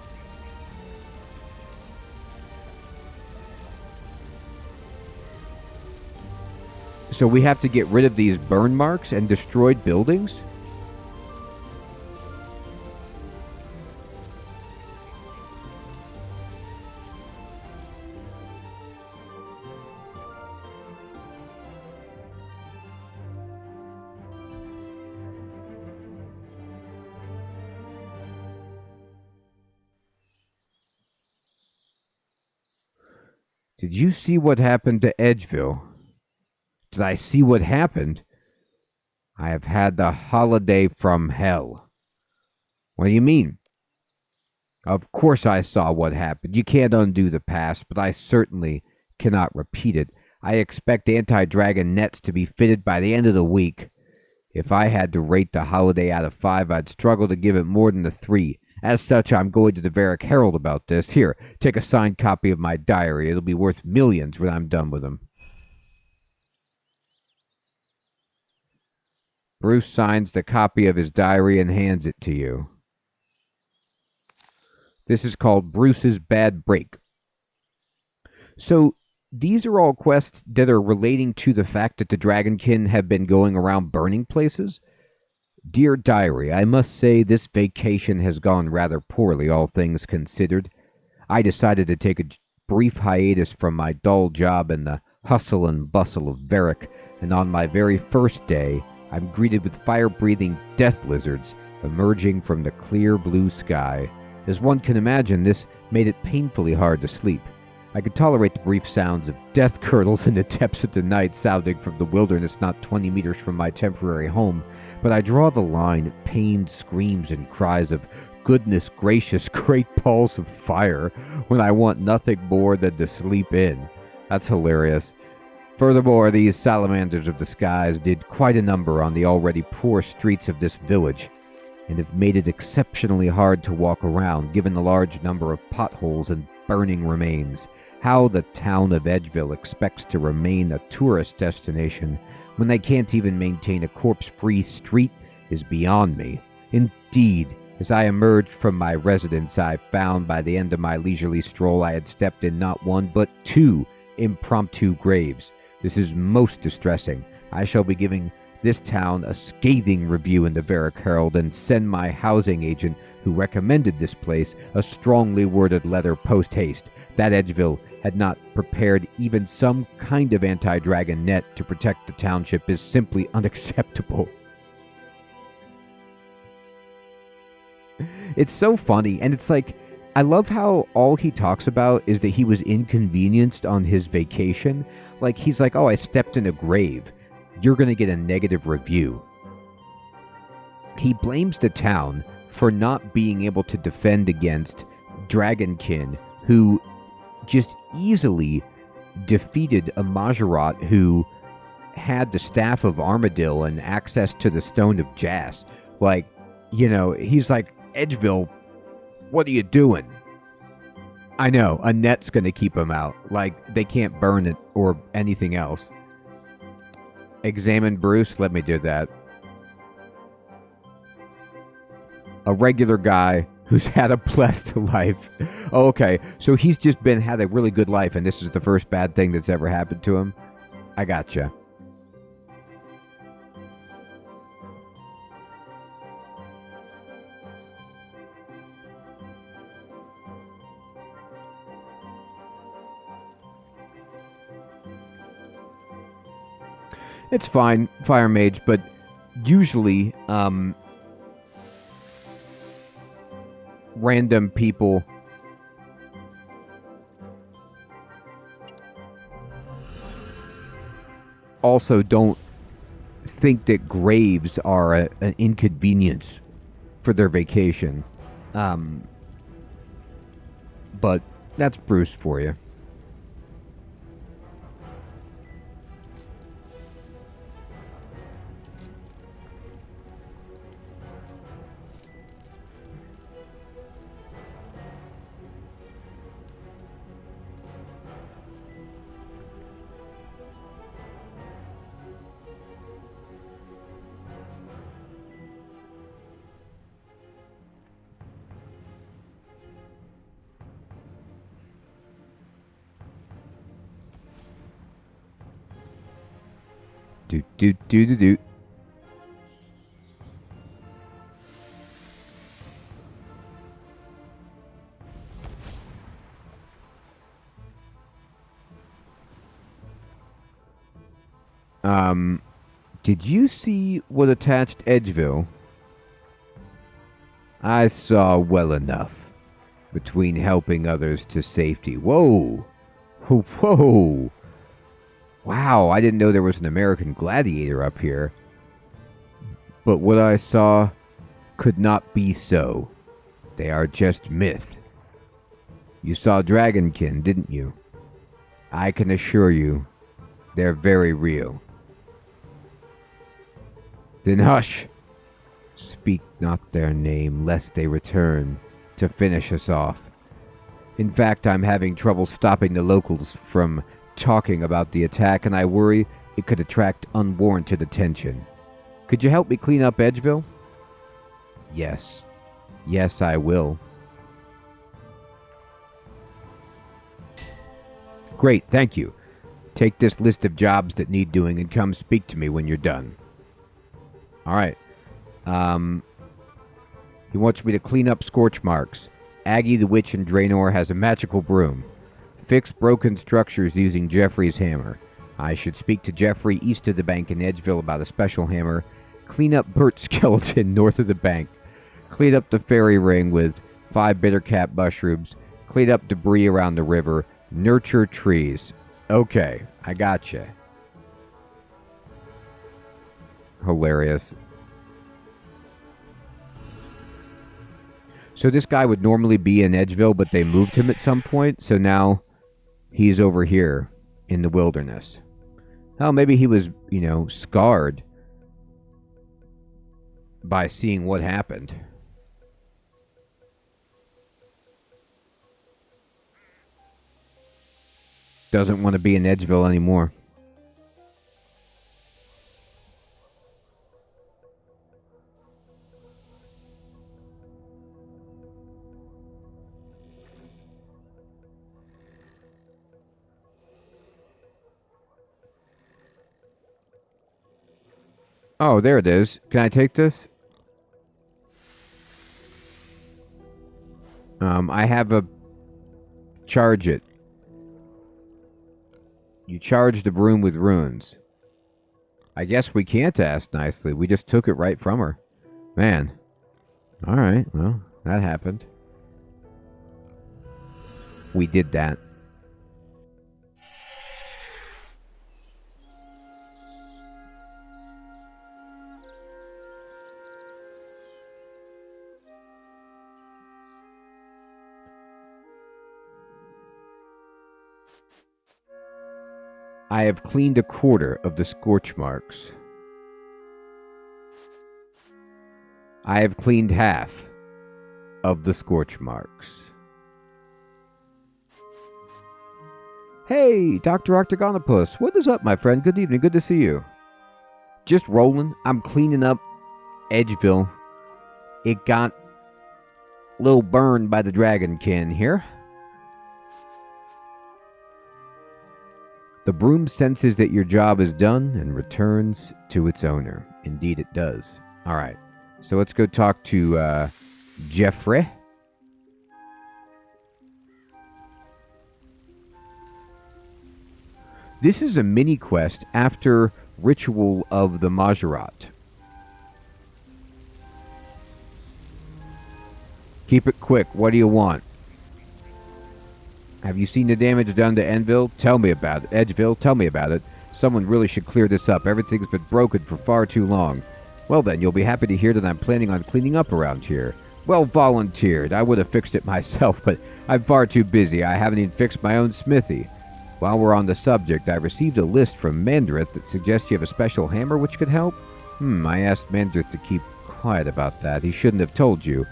Speaker 1: So we have to get rid of these burn marks and destroyed buildings? Did you see what happened to Edgeville? Did I see what happened? I have had the holiday from hell. What do you mean? Of course I saw what happened. You can't undo the past, but I certainly cannot repeat it. I expect anti-dragon nets to be fitted by the end of the week. If I had to rate the holiday out of 5, I'd struggle to give it more than a 3. As such, I'm going to the Varric Herald about this. Here, take a signed copy of my diary. It'll be worth millions when I'm done with them. Bruce signs the copy of his diary and hands it to you. This is called Bruce's Bad Break. So, these are all quests that are relating to the fact that the Dragonkin have been going around burning places. Dear Diary, I must say this vacation has gone rather poorly, all things considered. I decided to take a brief hiatus from my dull job in the hustle and bustle of Varric, and on my very first day, I'm greeted with fire-breathing death lizards emerging from the clear blue sky. As one can imagine, this made it painfully hard to sleep. I could tolerate the brief sounds of death curdles in the depths of the night sounding from the wilderness not 20 meters from my temporary home, but I draw the line at pained screams and cries of goodness gracious, great balls of fire when I want nothing more than to sleep in. That's hilarious. Furthermore, these salamanders of the skies did quite a number on the already poor streets of this village, and have made it exceptionally hard to walk around, given the large number of potholes and burning remains. How the town of Edgeville expects to remain a tourist destination when they can't even maintain a corpse-free street is beyond me. Indeed, as I emerged from my residence, I found by the end of my leisurely stroll I had stepped in not one but 2 impromptu graves. This is most distressing. I shall be giving this town a scathing review in the Varric Herald and send my housing agent who recommended this place a strongly worded letter post-haste. That Edgeville had not prepared even some kind of anti-dragon net to protect the township is simply unacceptable. It's so funny, and it's like, I love how all he talks about is that he was inconvenienced on his vacation. Like, he's like, oh, I stepped in a grave. You're going to get a negative review. He blames the town for not being able to defend against Dragonkin, who just easily defeated a Majorat who had the Staff of Armadil and access to the Stone of Jas. Like, you know, he's like, Edgeville, what are you doing? I know, a net's going to keep him out. Like, they can't burn it or anything else. Examine Bruce, let me do that. A regular guy who's had a blessed life. Oh, okay, so he's just had a really good life, and this is the first bad thing that's ever happened to him? I gotcha. It's fine, Fire Mage, but usually, random people also don't think that graves are an inconvenience for their vacation. But that's Bruce for you. Do. Did you see what attached Edgeville? I saw well enough. Between helping others to safety. Whoa! Whoa! Wow, I didn't know there was an American Gladiator up here. But what I saw could not be so. They are just myth. You saw Dragonkin, didn't you? I can assure you, they're very real. Then hush! Speak not their name, lest they return to finish us off. In fact, I'm having trouble stopping the locals from talking about the attack, and I worry it could attract unwarranted attention. Could you help me clean up Edgeville? Yes. Yes, I will. Great, thank you. Take this list of jobs that need doing and come speak to me when you're done. Alright. He wants me to clean up scorch marks. Aggie the Witch in Draenor has a magical broom. Fix broken structures using Jeffrey's hammer. I should speak to Jeffrey east of the bank in Edgeville about a special hammer. Clean up Bert's skeleton north of the bank. Clean up the fairy ring with 5 bittercap mushrooms. Clean up debris around the river. Nurture trees. Okay, I gotcha. Hilarious. So this guy would normally be in Edgeville, but they moved him at some point, so now he's over here in the wilderness. Oh, maybe he was, scarred by seeing what happened. Doesn't want to be in Edgeville anymore. Oh, there it is. Can I take this? I have a... Charge it. You charge the broom with runes. I guess we can't ask nicely. We just took it right from her. Man. Alright, well, that happened. We did that. I have cleaned a quarter of the scorch marks. I have cleaned half of the scorch marks. Hey, Dr. Octagonopus, what is up, my friend? Good evening, good to see you. Just rolling. I'm cleaning up Edgeville. It got a little burned by the Dragonkin here. The broom senses that your job is done and returns to its owner. Indeed it does. Alright, so let's go talk to Jeffrey. This is a mini quest after Ritual of the Majorat. Keep it quick. What do you want? Have you seen the damage done to Edgeville? Tell me about it. Edgeville, tell me about it. Someone really should clear this up. Everything's been broken for far too long. Well then, you'll be happy to hear that I'm planning on cleaning up around here. Well volunteered. I would have fixed it myself, but I'm far too busy. I haven't even fixed my own smithy. While we're on the subject, I received a list from Mandarith that suggests you have a special hammer which could help. I asked Mandarith to keep quiet about that. He shouldn't have told you.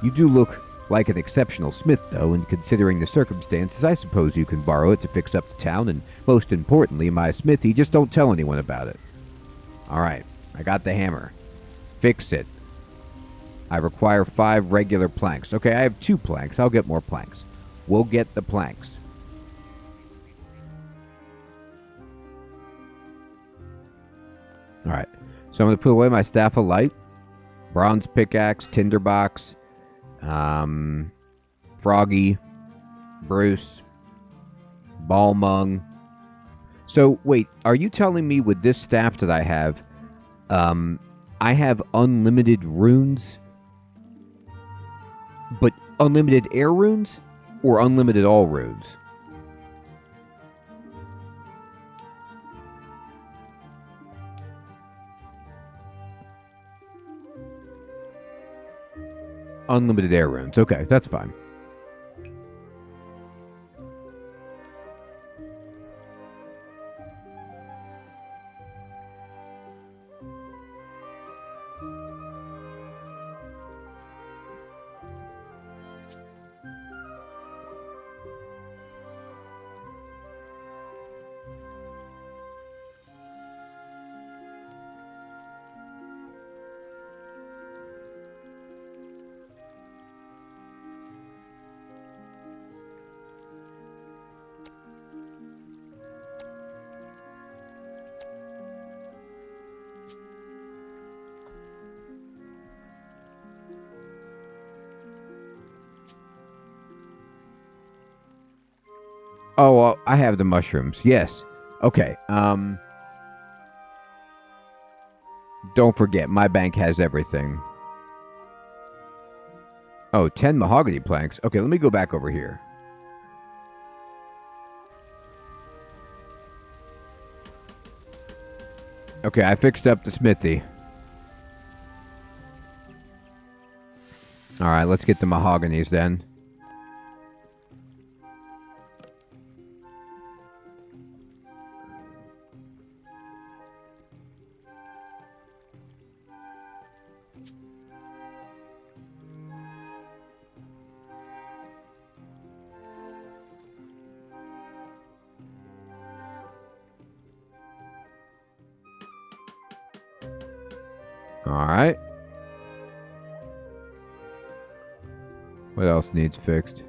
Speaker 1: You do look like an exceptional smith, though, and considering the circumstances, I suppose you can borrow it to fix up the town, and most importantly, my smithy. Just don't tell anyone about it. Alright, I got the hammer. Fix it. I require 5 regular planks. Okay, I have 2 planks. I'll get more planks. We'll get the planks. Alright, so I'm going to put away my Staff of Light, Bronze Pickaxe, Tinderbox, Froggy, Bruce, Balmung. So, wait, are you telling me with this staff that I have unlimited runes, but unlimited air runes, or unlimited all runes? Unlimited air runes. Okay, that's fine. Oh, well, I have the mushrooms. Yes. Okay. Don't forget, my bank has everything. Oh, 10 mahogany planks. Okay, let me go back over here. Okay, I fixed up the smithy. Alright, let's get the mahoganies then. Alright. What else needs fixed?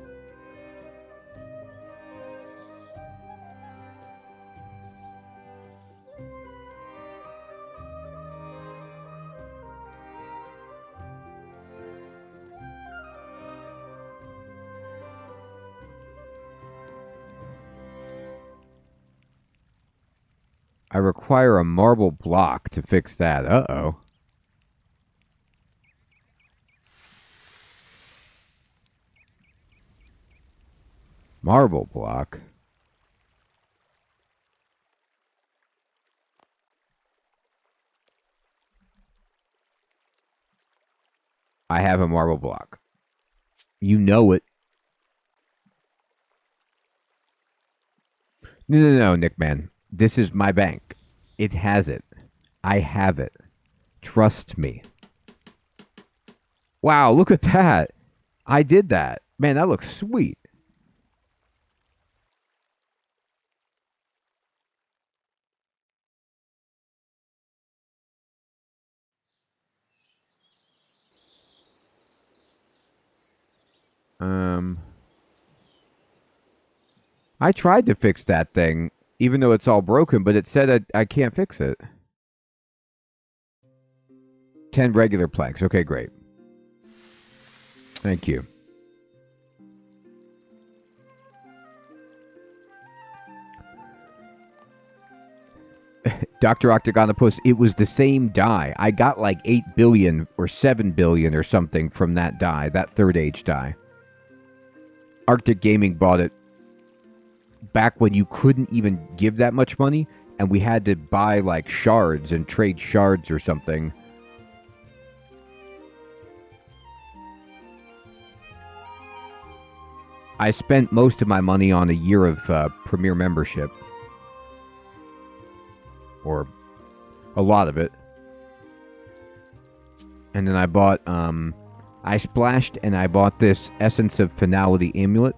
Speaker 1: I require a marble block to fix that. Uh-oh. Marble block? I have a marble block. You know it. No, Nick man. This is my bank. It has it. I have it. Trust me. Wow, look at that. I did that. Man, that looks sweet. I tried to fix that thing, even though it's all broken, but it said I can't fix it. 10 regular planks. Okay, great. Thank you. Dr. Octagonopus, it was the same die. I got like 8 billion or 7 billion or something from that die, that third age die. Arctic Gaming bought it back when you couldn't even give that much money, and we had to buy like shards and trade shards or something. I spent most of my money on a year of Premier membership. Or a lot of it. And then I bought, I splashed and I bought this Essence of Finality amulet.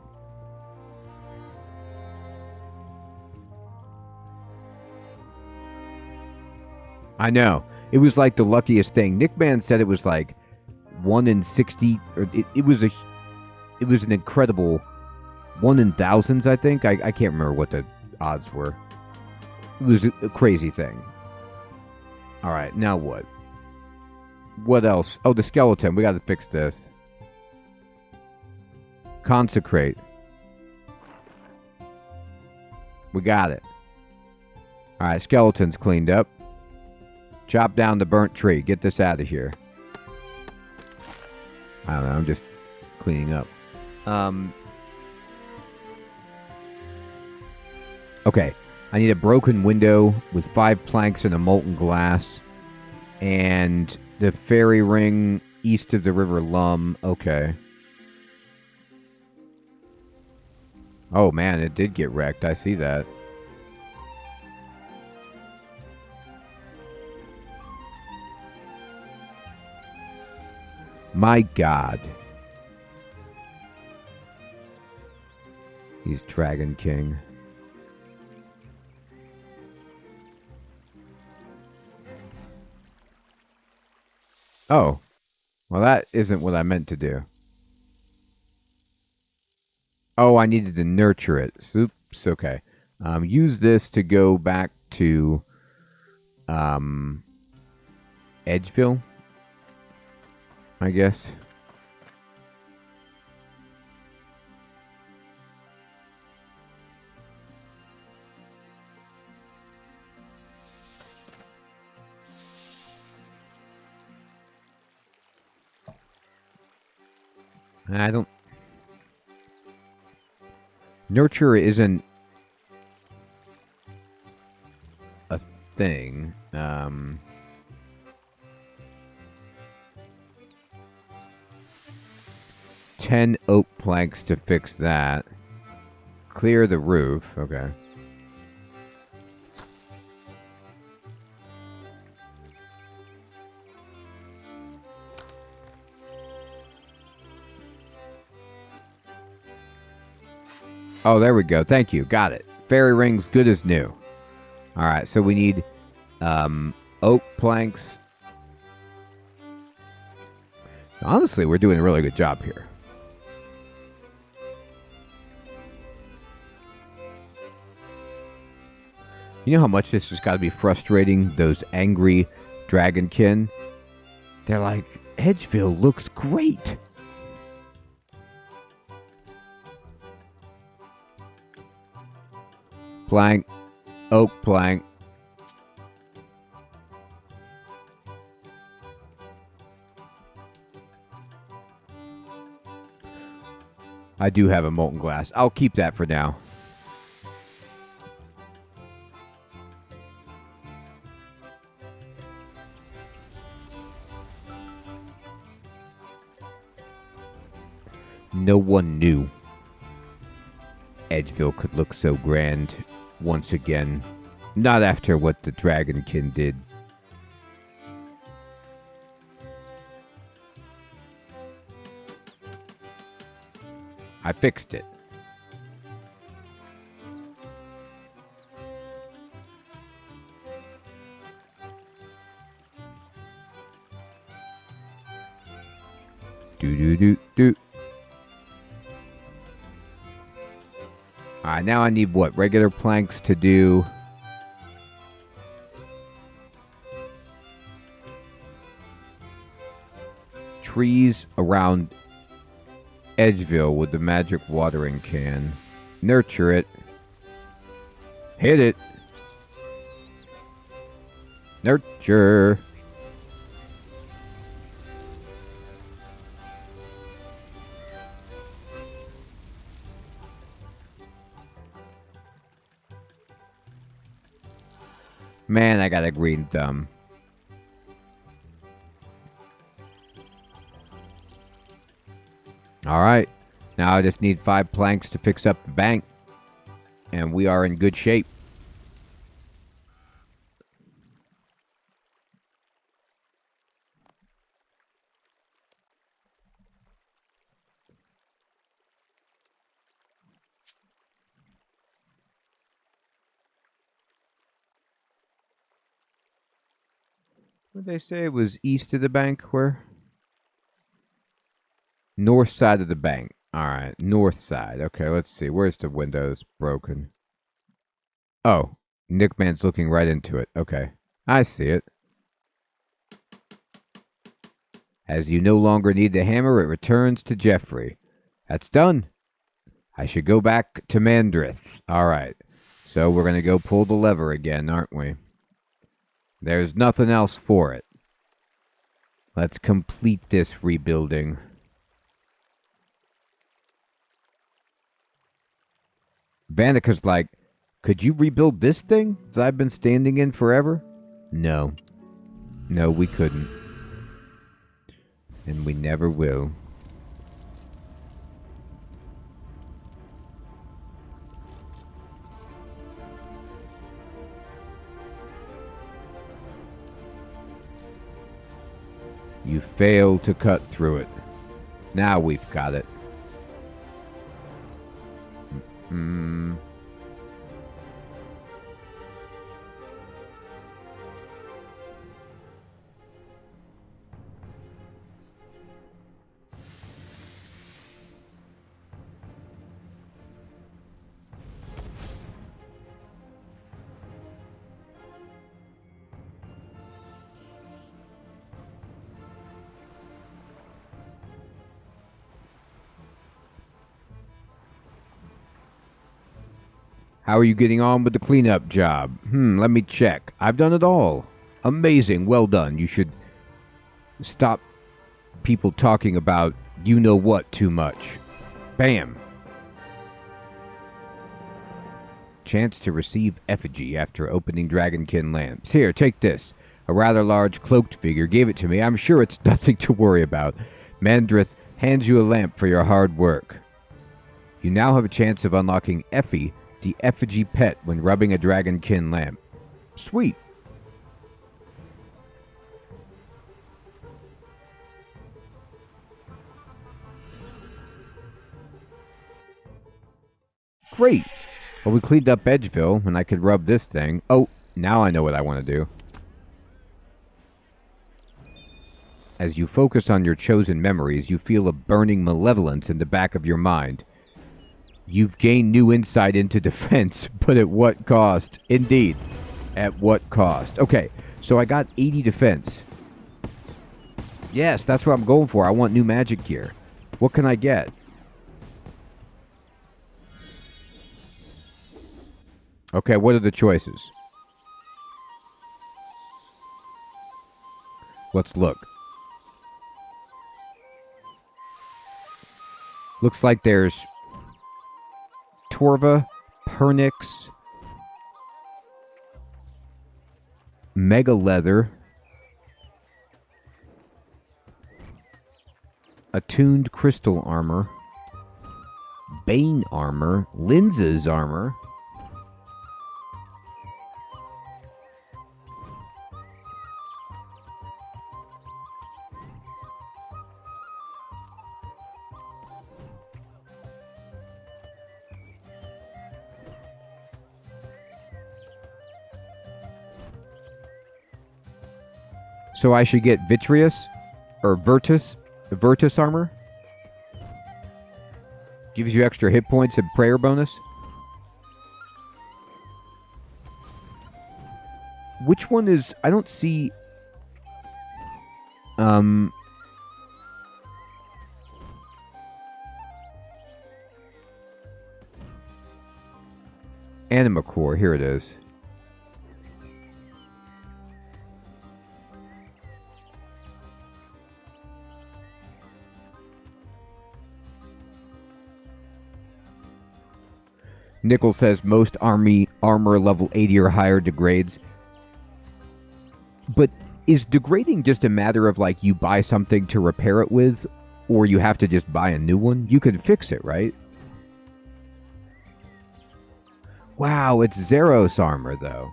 Speaker 1: I know. It was like the luckiest thing. Nick Man said it was like 1 in 60, or it was an incredible 1 in thousands, I think. I can't remember what the odds were. It was a crazy thing. Alright, now what? What else? Oh, the skeleton. We gotta fix this. Consecrate. We got it. Alright, skeleton's cleaned up. Chop down the burnt tree. Get this out of here. I don't know. I'm just cleaning up. Okay. I need a broken window with 5 planks and a molten glass. And the fairy ring east of the River Lum. Okay. Oh, man, it did get wrecked. I see that. My God. He's Dragon King. Oh. Well, that isn't what I meant to do. Oh, I needed to nurture it. Oops, okay. Use this to go back to Edgeville, I guess. I don't... Nurture isn't a thing. 10 oak planks to fix that. Clear the roof. Okay. Oh, there we go. Thank you. Got it. Fairy rings, good as new. All right, so we need oak planks. Honestly, we're doing a really good job here. You know how much this has got to be frustrating, those angry dragonkin? They're like, Edgeville looks great. Plank. Oak plank. I do have a molten glass. I'll keep that for now. No one knew Edgeville could look so grand once again. Not after what the Dragonkin did. I fixed it. Do. Alright, now I need what? Regular planks to do. Trees around Edgeville with the magic watering can. Nurture it. Hit it. Nurture. Man, I got a green thumb. Alright. Now I just need 5 planks to fix up the bank. And we are in good shape. What did they say? It was east of the bank? Where? North side of the bank. Alright, north side. Okay, let's see. Where's the windows broken? Oh, Nickman's looking right into it. Okay, I see it. As you no longer need the hammer, it returns to Jeffrey. That's done. I should go back to Mandrith. Alright, so we're going to go pull the lever again, aren't we? There's nothing else for it. Let's complete this rebuilding. Vandika's like, could you rebuild this thing that I've been standing in forever? No. No, we couldn't. And we never will. You failed to cut through it. Now we've got it. How are you getting on with the cleanup job? Let me check. I've done it all. Amazing. Well done. You should stop people talking about you-know-what too much. Bam. Chance to receive effigy after opening Dragonkin lamps. Here, take this. A rather large cloaked figure gave it to me. I'm sure it's nothing to worry about. Mandrith hands you a lamp for your hard work. You now have a chance of unlocking Effie, the effigy pet, when rubbing a Dragonkin lamp. Sweet. Great. Well, we cleaned up Edgeville, and I could rub this thing. Oh, now I know what I want to do. As you focus on your chosen memories, you feel a burning malevolence in the back of your mind. You've gained new insight into defense, but at what cost? Indeed. At what cost? Okay, so I got 80 defense. Yes, that's what I'm going for. I want new magic gear. What can I get? Okay, what are the choices? Let's look. Looks like there's Torva, Pernix, Mega Leather, Attuned Crystal Armor, Bane Armor, Linza's Armor, so I should get Vitreous or Virtus armor. Gives you extra hit points and prayer bonus. Which one is... I don't see... Anima Core, here it is. Nickel says most armor level 80 or higher degrades. But is degrading just a matter of like you buy something to repair it with, or you have to just buy a new one? You can fix it, right? Wow, it's Zeros armor though.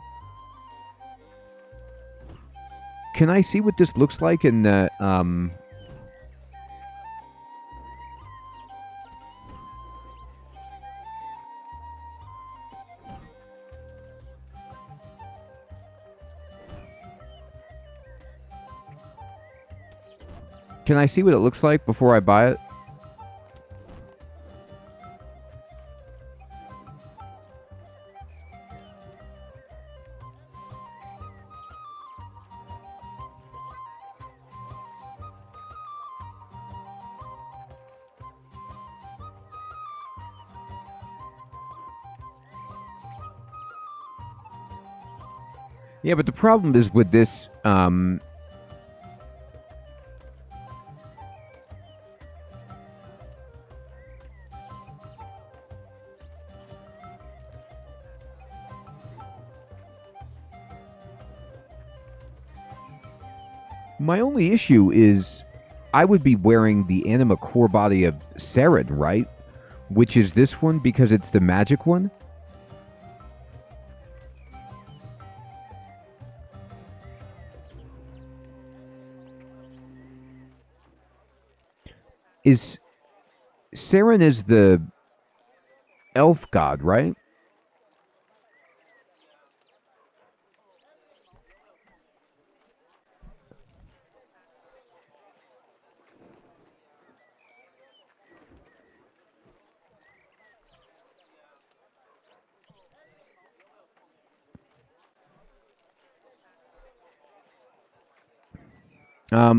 Speaker 1: Can I see what this looks like in the Can I see what it looks like before I buy it? Yeah, but the problem is with this, my only issue is I would be wearing the anima core body of Saren, right? Which is this one because it's the magic one? Is Saren is the elf god, right?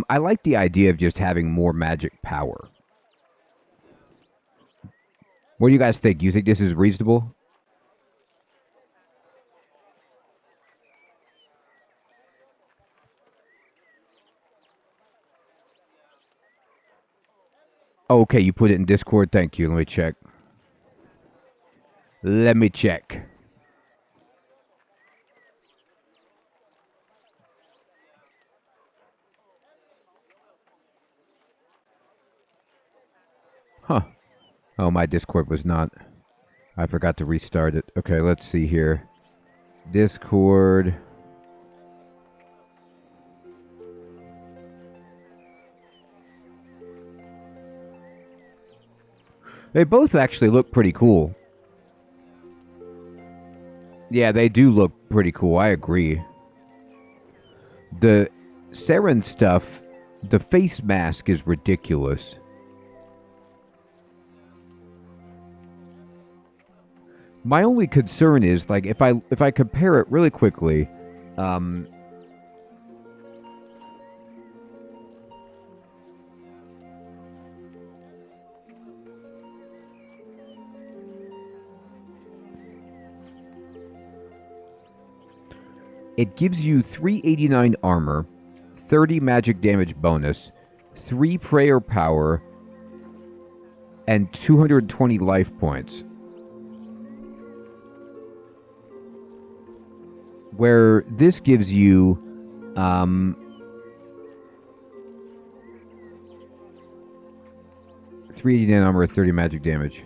Speaker 1: I like the idea of just having more magic power. What do you guys think? You think this is reasonable? Oh, okay, you put it in Discord. Thank you. Let me check. Let me check. Huh. Oh, my Discord was not. I forgot to restart it. Okay, let's see here. Discord. They both actually look pretty cool. Yeah, they do look pretty cool. I agree. The Saren stuff, the face mask is ridiculous. My only concern is like if I compare it really quickly, it gives you 389 armor, 30 magic damage bonus, 3 prayer power, and 220 life points. Where this gives you 389 armor, 30 magic damage.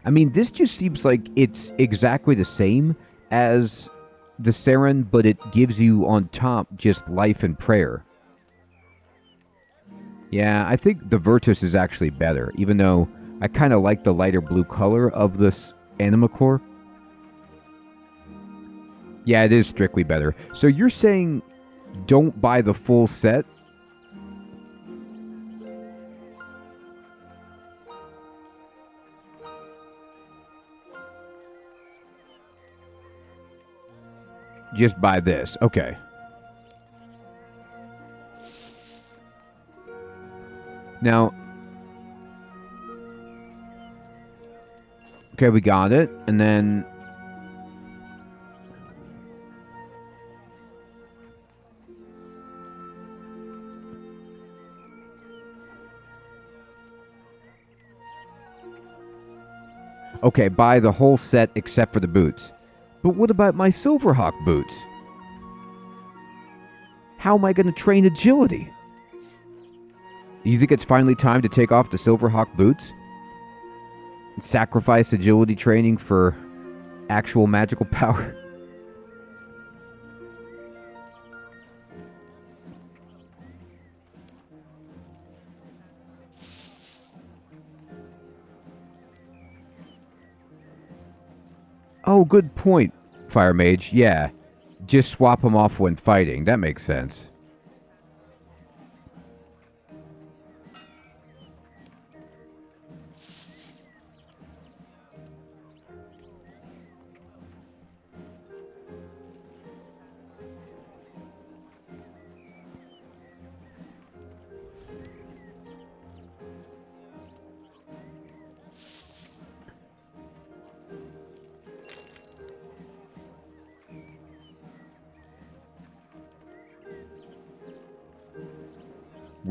Speaker 1: I mean, this just seems like it's exactly the same as the Saren, but it gives you on top just life and prayer. Yeah, I think the Virtus is actually better, even though I kind of like the lighter blue color of this Anima Core. Yeah, it is strictly better. So you're saying don't buy the full set? Just buy this. Okay. Now, okay, we got it. And then okay, buy the whole set except for the boots. But what about my Silverhawk boots? How am I going to train agility? Do you think it's finally time to take off the Silverhawk boots? And sacrifice agility training for actual magical power? Oh, good point, Fire Mage. Yeah, just swap them off when fighting. That makes sense.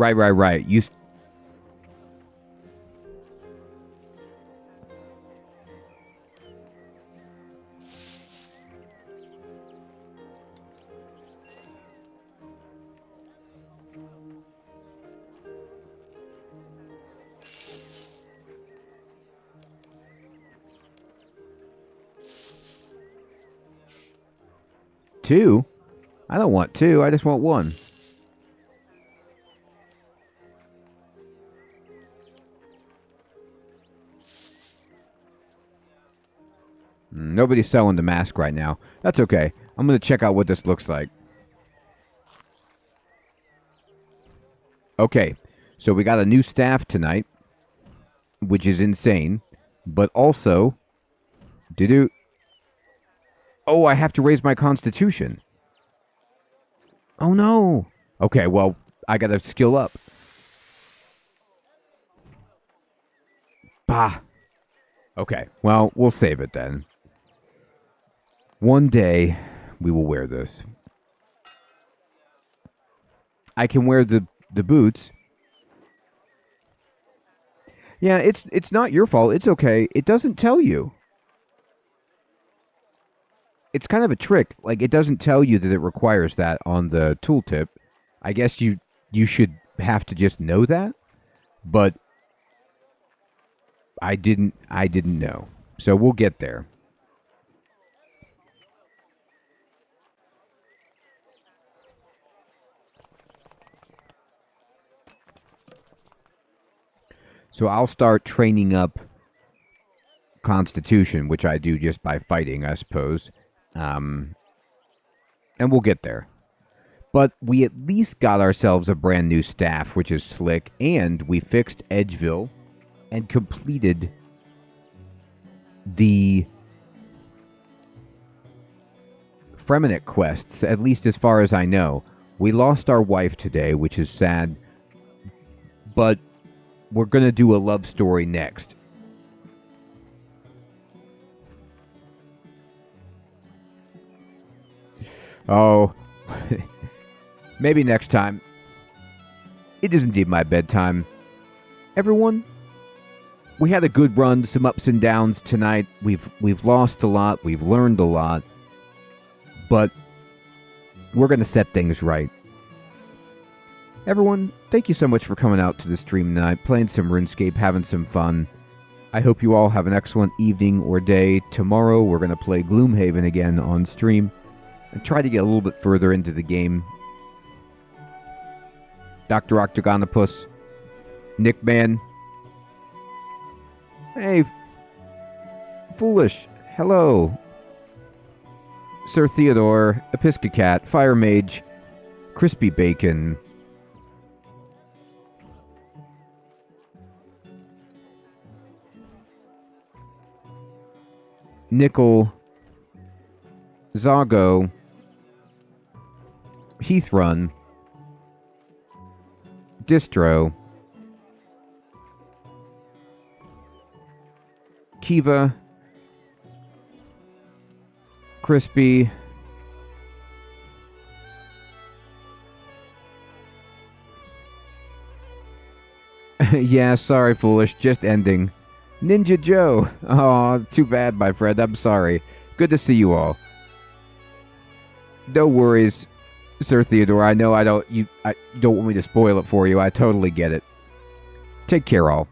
Speaker 1: Right. You... Two? I don't want two. I just want one. Nobody's selling the mask right now. That's okay. I'm going to check out what this looks like. Okay, so we got a new staff tonight, which is insane. But also... Oh, I have to raise my constitution. Oh, no. Okay, well, I got to skill up. Bah. Okay, well, we'll save it then. One day, we will wear this. I can wear the boots. Yeah, it's not your fault. It's okay. It doesn't tell you. It's kind of a trick. Like, it doesn't tell you that it requires that on the tooltip. I guess you should have to just know that. But I didn't know. So we'll get there. So I'll start training up Constitution, which I do just by fighting, I suppose. And we'll get there. But we at least got ourselves a brand new staff, which is slick, and we fixed Edgeville and completed the Fremenic quests, at least as far as I know. We lost our wife today, which is sad, but we're going to do a love story next. Oh, maybe next time. It is indeed my bedtime. Everyone, we had a good run, some ups and downs tonight. We've lost a lot, we've learned a lot, but we're going to set things right. Everyone, thank you so much for coming out to the stream tonight, playing some RuneScape, having some fun. I hope you all have an excellent evening or day. Tomorrow we're going to play Gloomhaven again on stream and try to get a little bit further into the game. Dr. Octagonopus, Nickman. Hey, Foolish, hello. Sir Theodore, Episcocat, Fire Mage, Crispy Bacon. Nickel, Zago, Heathrun, Distro, Kiva, Crispy, yeah, sorry, Foolish, just ending. Ninja Joe. Oh, too bad, my friend. I'm sorry. Good to see you all. No worries, Sir Theodore. I know I don't want me to spoil it for you. I totally get it. Take care, all.